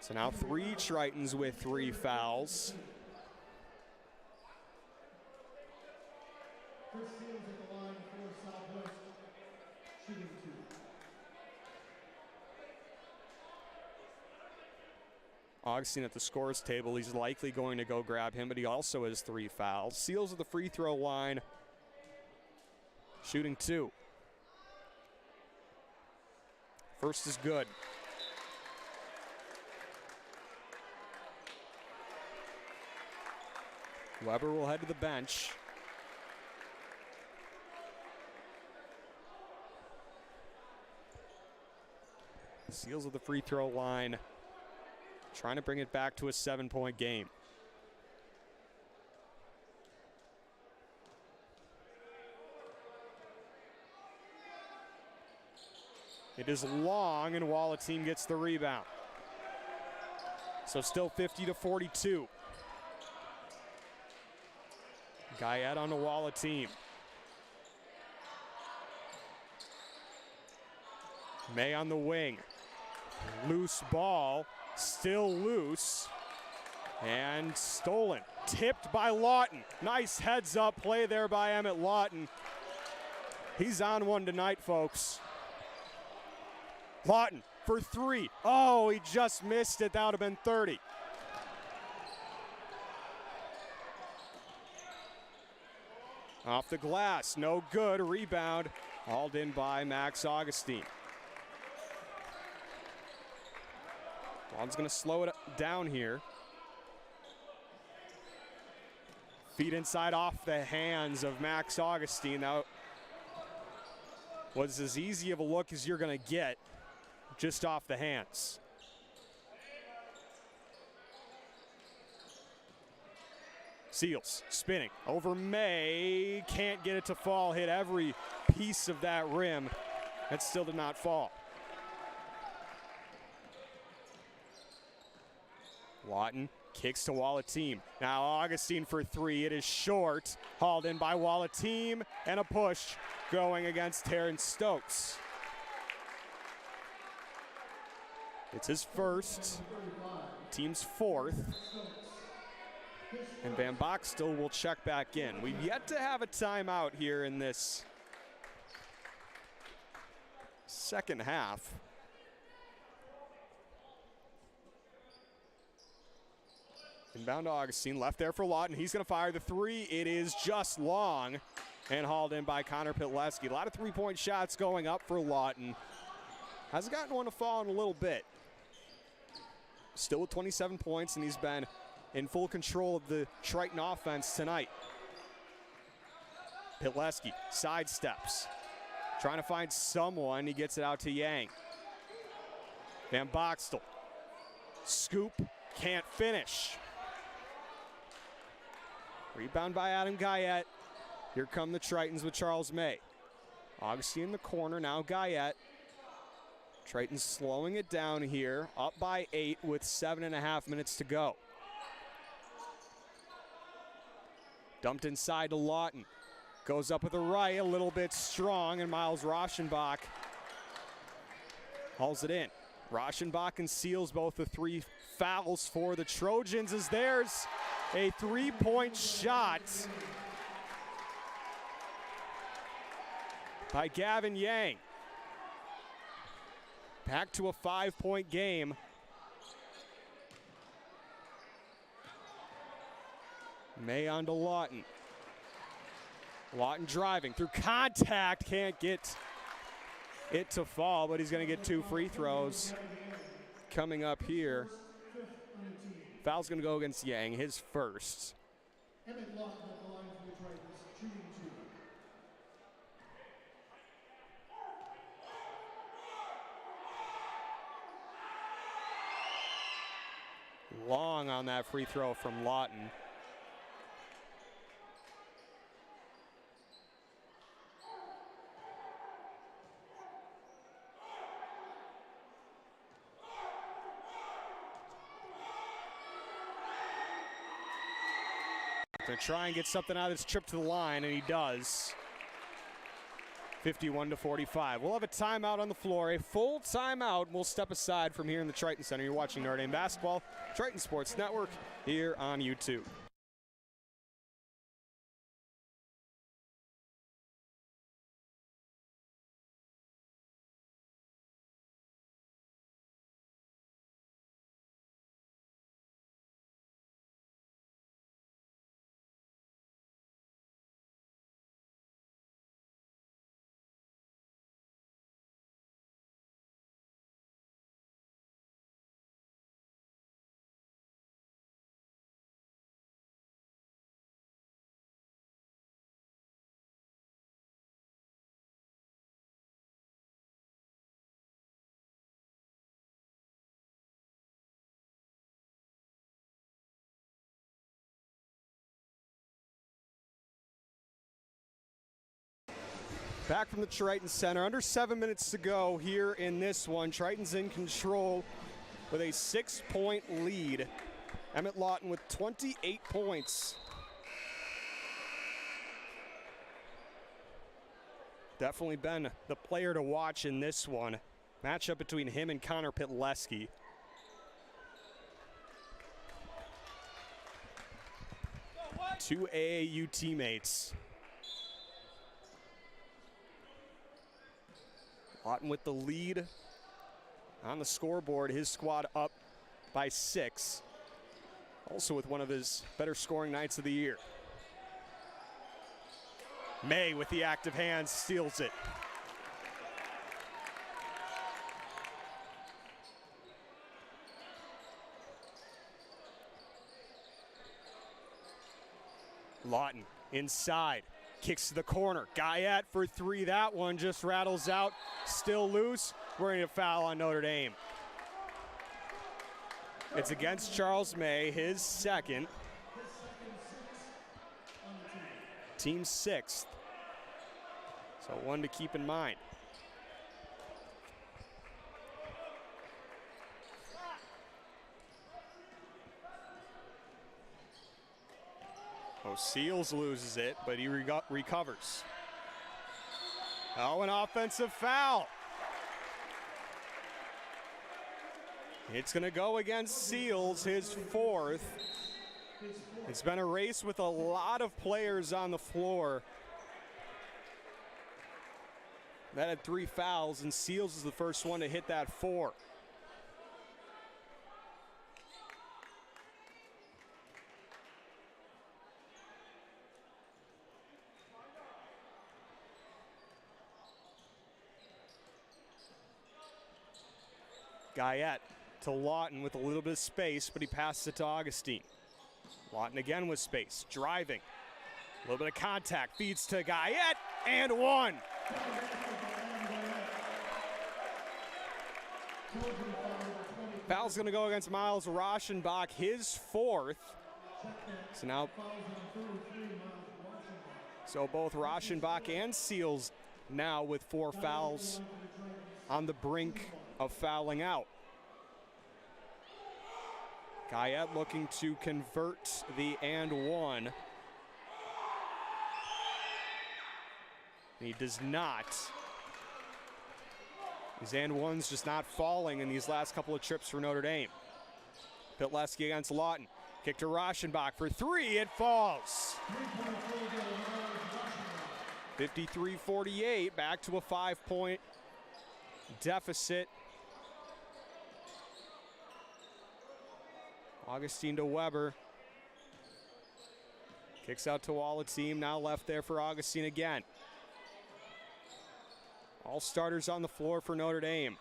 [SPEAKER 1] So now 3 Tritons with 3 fouls. Augustine at the scores table. He's likely going to go grab him, but he also has 3 fouls. Seals at the free throw line, shooting 2. First is good. Weber will head to the bench. Seals at the free throw line, trying to bring it back to a 7-point game. It is long, and Wallateam gets the rebound. So still 50-42. Guyette on the Wallateam. May on the wing. Loose ball, still loose, and stolen. Tipped by Lawton. Nice heads-up play there by Emmett Lawton. He's on one tonight, folks. Lawton for 3. Oh, he just missed it. That would have been 30. Off the glass, no good. Rebound, hauled in by Max Augustine. Lawton's going to slow it down here. Feet inside off the hands of Max Augustine. That was as easy of a look as you're going to get, just off the hands. Seals spinning over May, can't get it to fall, hit every piece of that rim. That still did not fall. Lawton kicks to Wallateam. Now Augustine for 3, it is short. Hauled in by Wallateam, and a push going against Terrence Stokes. It's his first, team's 4th. And Van Boxtel will check back in. We've yet to have a timeout here in this second half. Inbound to Augustine, left there for Lawton. He's going to fire the 3. It is just long and hauled in by Connor Pitleski. A lot of 3-point shots going up for Lawton. Hasn't gotten one to fall in a little bit. Still with 27 points, and he's been in full control of the Triton offense tonight. Pitleski sidesteps, trying to find someone. He gets it out to Yang. Van Boxtel, scoop, can't finish. Rebound by Adam Guyette. Here come the Tritons with Charles May. Augustine in the corner, now Guyette. Triton slowing it down here, up by 8 with 7.5 minutes to go. Dumped inside to Lawton. Goes up with the right, a little bit strong, and Miles Rauschenbach hauls it in. Rauschenbach and Seals both the 3 fouls for the Trojans, as there's a 3-point shot by Gavin Yang. Back to a 5-point game. May on to Lawton. Lawton driving through contact, can't get it to fall, but he's going to get 2 free throws coming up here. Foul's going to go against Yang, his first.
[SPEAKER 2] Emmett Lawton at the line for the Tritons, shooting 2.
[SPEAKER 1] Long on that free throw from Lawton. To try and get something out of this trip to the line, and he does. 51-45. We'll have a timeout on the floor, a full timeout. We'll step aside from here in the Triton Center. You're watching Notre Dame basketball, Triton Sports Network, here on YouTube. Back from the Triton Center, under 7 minutes to go here in this one. Triton's in control with a 6-point lead. Emmett Lawton with 28 points. Definitely been the player to watch in this one. Matchup between him and Connor Pitleski. Two AAU teammates. Lawton with the lead on the scoreboard. His squad up by 6. Also with one of his better scoring nights of the year. May with the active hands steals it. Lawton inside, kicks to the corner. Guyette for 3, that one just rattles out, still loose. We're going to foul on Notre Dame. It's against Charles May, his second. Team 6th. So one to keep in mind. Seals loses it, but he recovers. Oh, an offensive foul. It's going to go against Seals, his 4th. It's been a race with a lot of players on the floor. That had 3 fouls, and Seals is the first one to hit that 4. Guyette to Lawton with a little bit of space, but he passes it to Augustine. Lawton again with space, driving. A little bit of contact, feeds to Guyette, and 1. Foul's going to go against Miles Rauschenbach, his 4th. So both Rauschenbach and Seals now with 4 fouls on the brink of fouling out. Guyette looking to convert the and 1. He does not. These and 1s just not falling in these last couple of trips for Notre Dame. Pitleski against Lawton. Kick to Rauschenbach for 3, it falls. 53-48, back to a 5-point deficit. Augustine to Weber. Kicks out to Walateam, now left there for Augustine again. All starters on the floor for Notre Dame.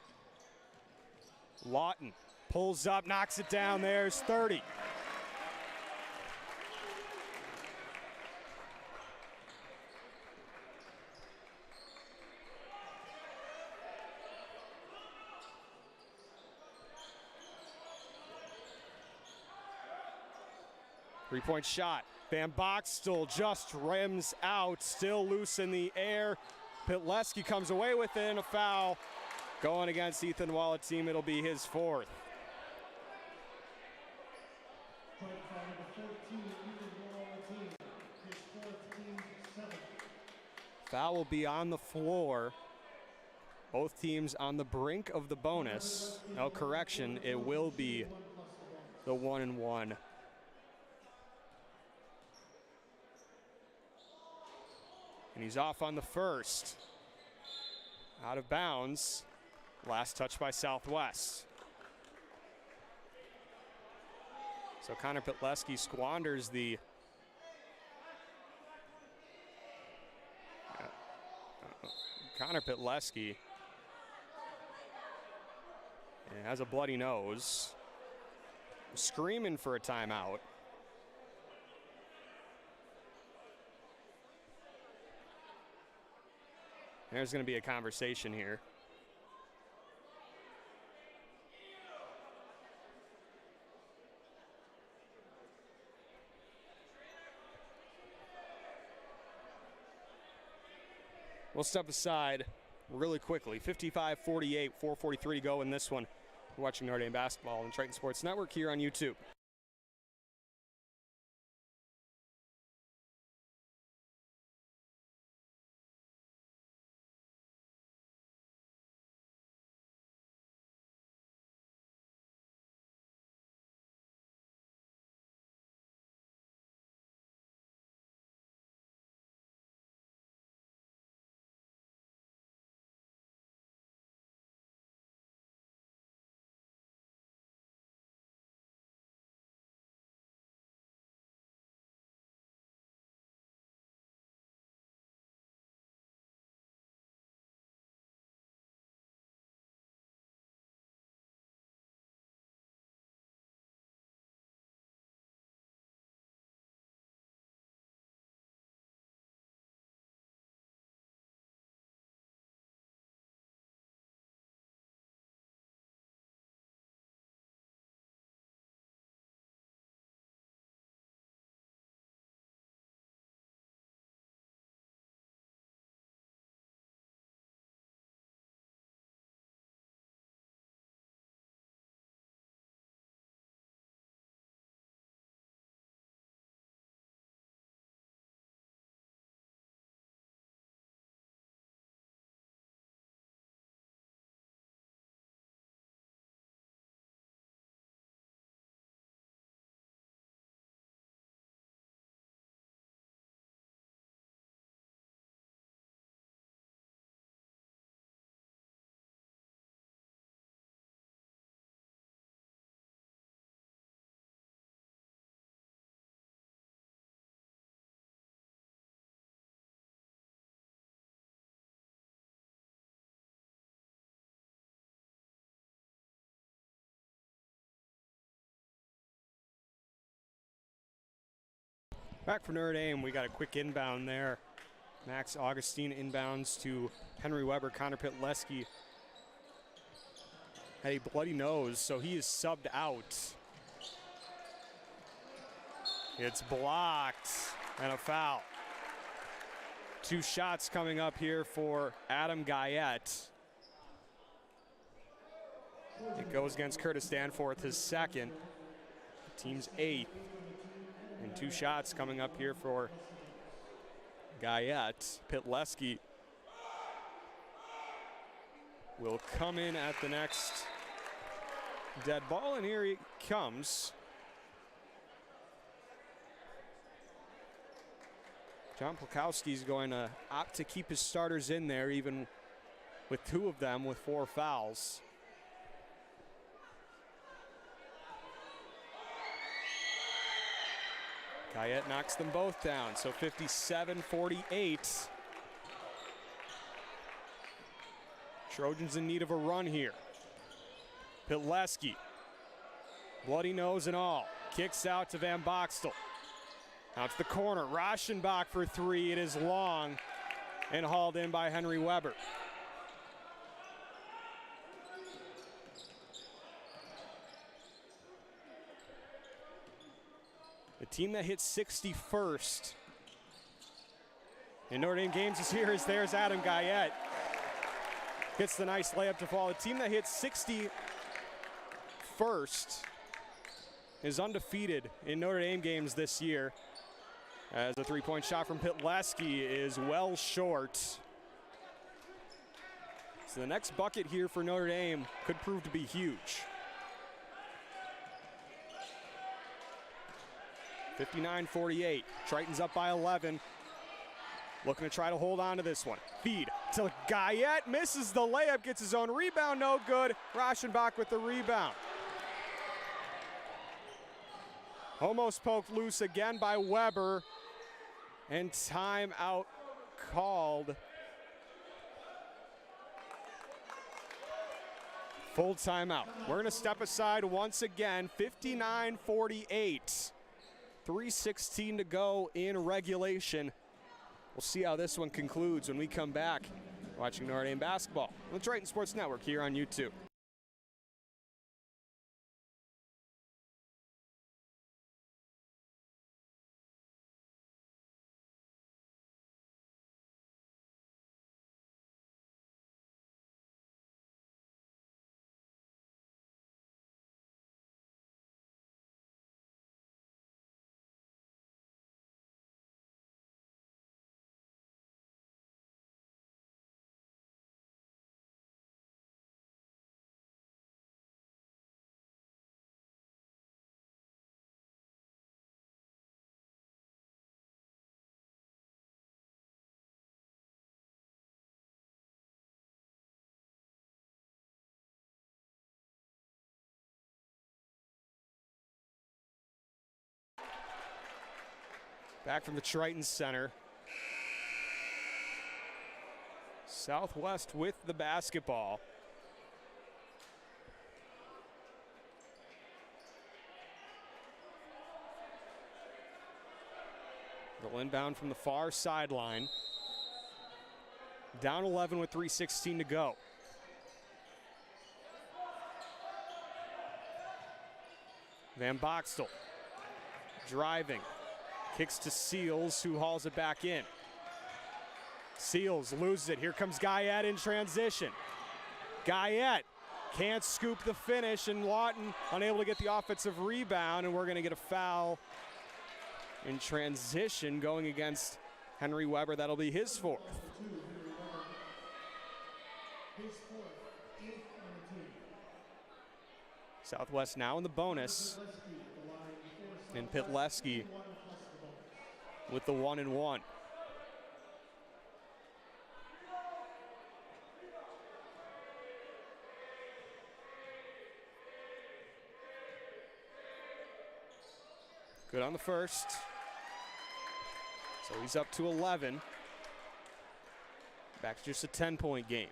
[SPEAKER 1] Lawton pulls up, knocks it down, there's 30. Three-point shot. Van Boxtel just rims out, still loose in the air. Pitleski comes away with it, and a foul going against Ethan Walateam. It'll be his 4th. Foul will be on the floor. Both teams on the brink of the bonus. No correction, it will be the 1-and-1. And he's off on the first. Out of bounds. Last touch by Southwest. So Connor Pitleski squanders the Connor Pitleski has a bloody nose. Screaming for a timeout. There's going to be a conversation here. We'll step aside really quickly. 55-48, 4:43 to go in this one. You're watching Notre Dame basketball on Triton Sports Network here on YouTube. Back for Notre Dame, we got a quick inbound there. Max Augustine inbounds to Henry Weber. Connor Pitleski had a bloody nose, so he is subbed out. It's blocked and a foul. 2 shots coming up here for Adam Guyette. It goes against Curtis Danforth, his second. Team's 8th. And 2 shots coming up here for Guyette. Pitleski will come in at the next dead ball, and here he comes. John Plakowski's going to opt to keep his starters in there, even with 2 of them with 4 fouls. Guyette knocks them both down, so 57-48. Trojans in need of a run here. Pitleski, bloody nose and all, kicks out to Van Boxtel. Out to the corner, Rauschenbach for 3. It is long and hauled in by Henry Weber. The team that hits 61st in Notre Dame games this year is there's Adam Guyette. Gets the nice layup to fall. The team that hits 61st is undefeated in Notre Dame games this year, as a 3-point shot from Pitleski is well short. So the next bucket here for Notre Dame could prove to be huge. 59-48. Triton's up by 11. Looking to try to hold on to this one. Feed to Guyette, misses the layup, gets his own rebound, no good. Rauschenbach with the rebound. Almost poked loose again by Weber, and timeout called. Full timeout. We're gonna step aside once again. 59-48. 3:16 to go in regulation. We'll see how this one concludes when we come back. Watching Notre Dame basketball on the Triton Sports Network here on YouTube. Back from the Triton Center. Southwest with the basketball. They'll inbound from the far sideline. Down 11 with 3:16 to go. Van Boxtel driving. Kicks to Seals, who hauls it back in. Seals loses it. Here comes Guyette in transition. Guyette can't scoop the finish, and Lawton unable to get the offensive rebound, and we're going to get a foul in transition going against Henry Weber. That'll be his fourth. Southwest now in the bonus. And Pitleski with the 1-and-1. Good on the first. So he's up to 11. Back to just a 10-point game.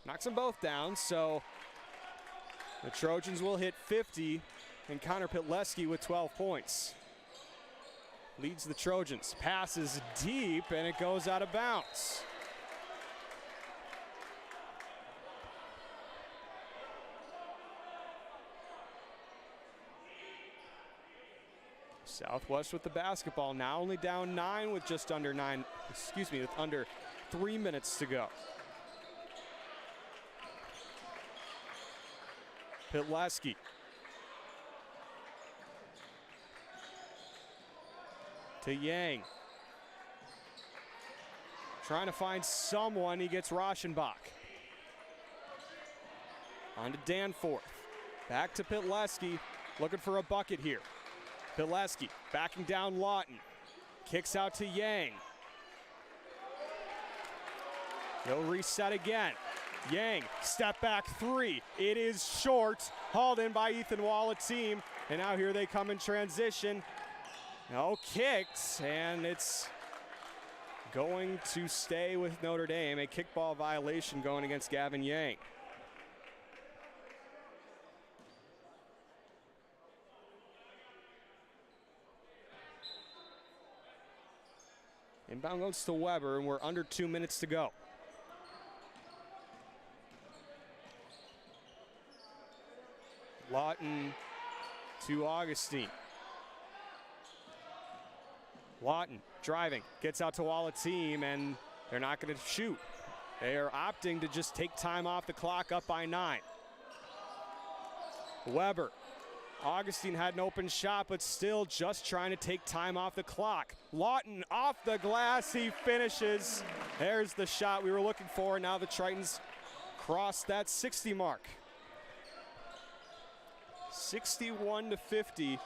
[SPEAKER 1] Knocks them both down, so the Trojans will hit 50, and Connor Pitleski with 12 points. Leads the Trojans, passes deep, and it goes out of bounds. Southwest with the basketball, now only down 9 with just under with under 3 minutes to go. Pitleski. To Yang. Trying to find someone, he gets Rauschenbach. On to Danforth. Back to Pitleski, looking for a bucket here. Pitleski backing down Lawton. Kicks out to Yang. He'll reset again. Yang, step back three. It is short, hauled in by Ethan Wallateam. And now here they come in transition. No kicks, and it's going to stay with Notre Dame. A kickball violation going against Gavin Yang. Inbound goes to Weber, and we're under 2 minutes to go. Lawton to Augustine. Lawton driving, gets out to Wallateam, and they're not going to shoot. They are opting to just take time off the clock, up by 9. Weber. Augustine had an open shot, but still just trying to take time off the clock. Lawton off the glass, he finishes. There's the shot we were looking for. Now the Tritons cross that 60 mark. 61-50.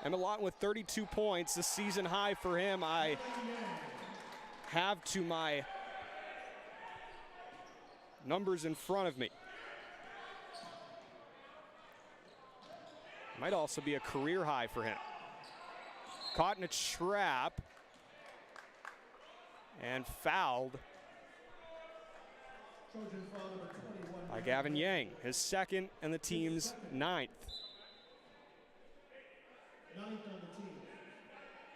[SPEAKER 1] Emmett Lawton with 32 points, the season high for him. I have to my numbers in front of me. Might also be a career high for him. Caught in a trap and fouled by Gavin Yang, his second and the team's 9th.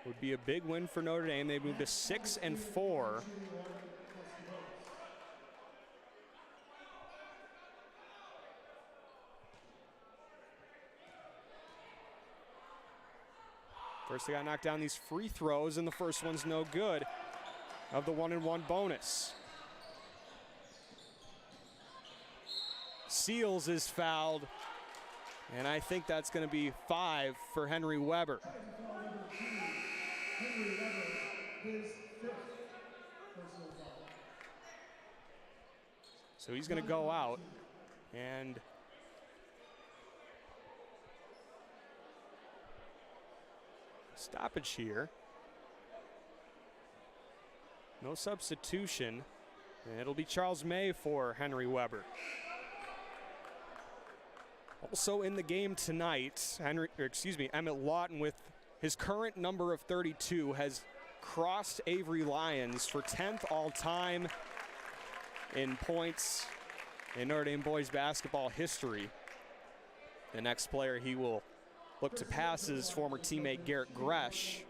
[SPEAKER 1] Would be a big win for Notre Dame. They move to 6-4. First, they got knocked down these free throws, and the first one's no good of the 1-and-1 bonus. Seals is fouled, and I think that's going to be 5 for Henry Weber. So he's going to go out, and stoppage here. No substitution. And it'll be Charles May for Henry Weber. Also in the game tonight, Emmett Lawton with his current number of 32 has crossed Avery Lyons for 10th all-time in points in Notre Dame boys basketball history. The next player he will look to pass is former teammate Garrett Gresh.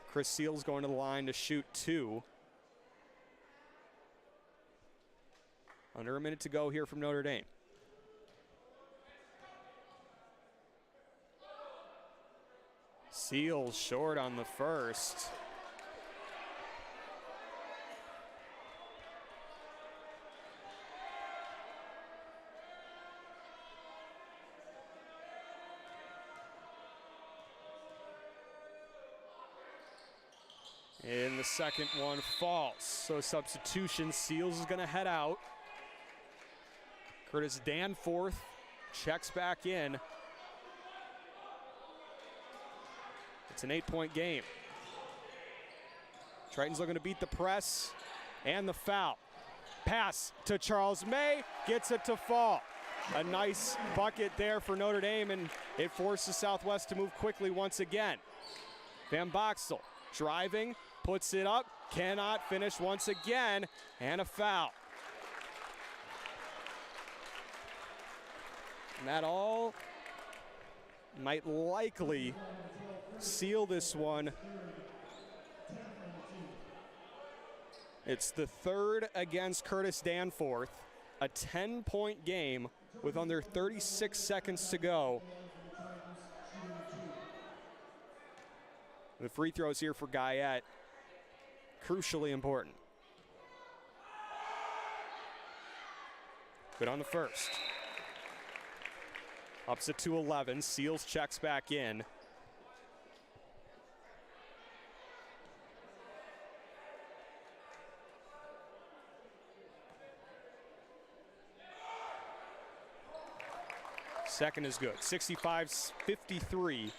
[SPEAKER 1] Chris Seals going to the line to shoot 2. Under a minute to go here from Notre Dame. Seals short on the first. And the second one falls. So substitution, Seals is going to head out. Curtis Danforth checks back in. It's an 8-point game. Triton's looking to beat the press and the foul. Pass to Charles May, gets it to fall. A nice bucket there for Notre Dame, and it forces Southwest to move quickly once again. Van Boxel driving, puts it up, cannot finish once again, and a foul. And that all might likely seal this one. It's the third against Curtis Danforth, a 10-point game with under 36 seconds to go. The free throws here for Guyette, crucially important. Good on the first. Ups it to 11. Seals checks back in. Second is good. 65-53.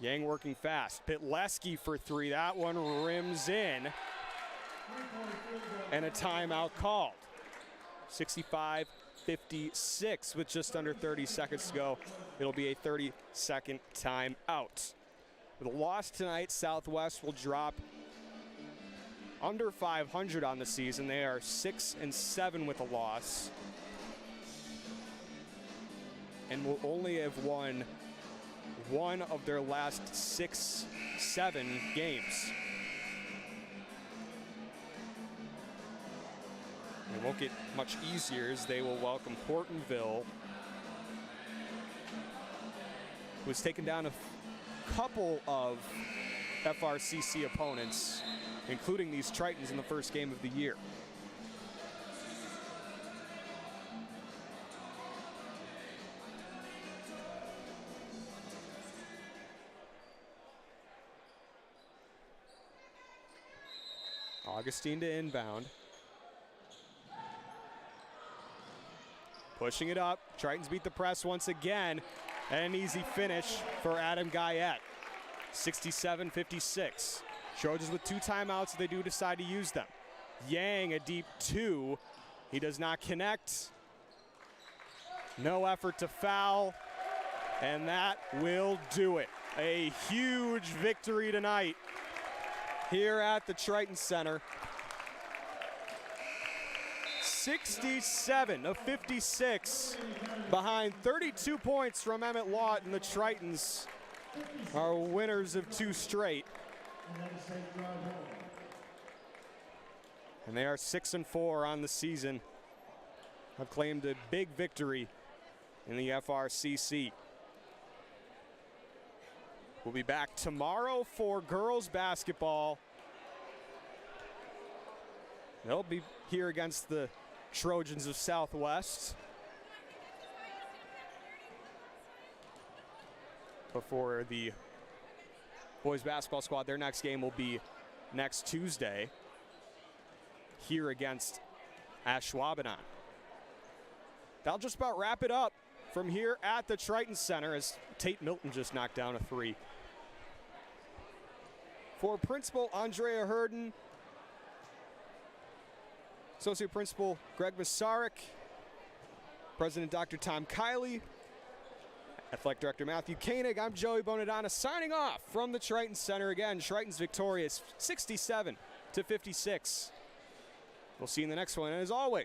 [SPEAKER 1] Yang working fast. Pitleski for 3. That one rims in. And a timeout called. 65-56 with just under 30 seconds to go. It'll be a 30-second timeout. With a loss tonight, Southwest will drop under 500 on the season. They are 6-7 with a loss, and will only have won one of their last 6-7 games. It won't get much easier as they will welcome Portonville, who has taken down a couple of FRCC opponents, including these Tritons in the first game of the year. Augustine to inbound. Pushing it up. Tritons beat the press once again. And an easy finish for Adam Guyette. 67-56. Trojans with 2 timeouts if they do decide to use them. Yang a deep 2. He does not connect. No effort to foul. And that will do it. A huge victory tonight here at the Triton Center. 67-56 behind 32 points from Emmett Lawton. The Tritons are winners of 2 straight. And they are 6-4 on the season. Have claimed a big victory in the FRCC. We'll be back tomorrow for girls basketball. They'll be here against the Trojans of Southwest. Before the boys basketball squad, their next game will be next Tuesday here against Ashwaubenon. that'll just about wrap it up from here at the Triton Center as Tate Milton just knocked down a 3. For Principal Andrea Herden, Associate Principal Greg Masaryk, President Dr. Tom Kiley, Athletic Director Matthew Koenig, I'm Joey Bonadonna signing off from the Triton Center. Again, Triton's victorious 67-56. We'll see you in the next one, and as always,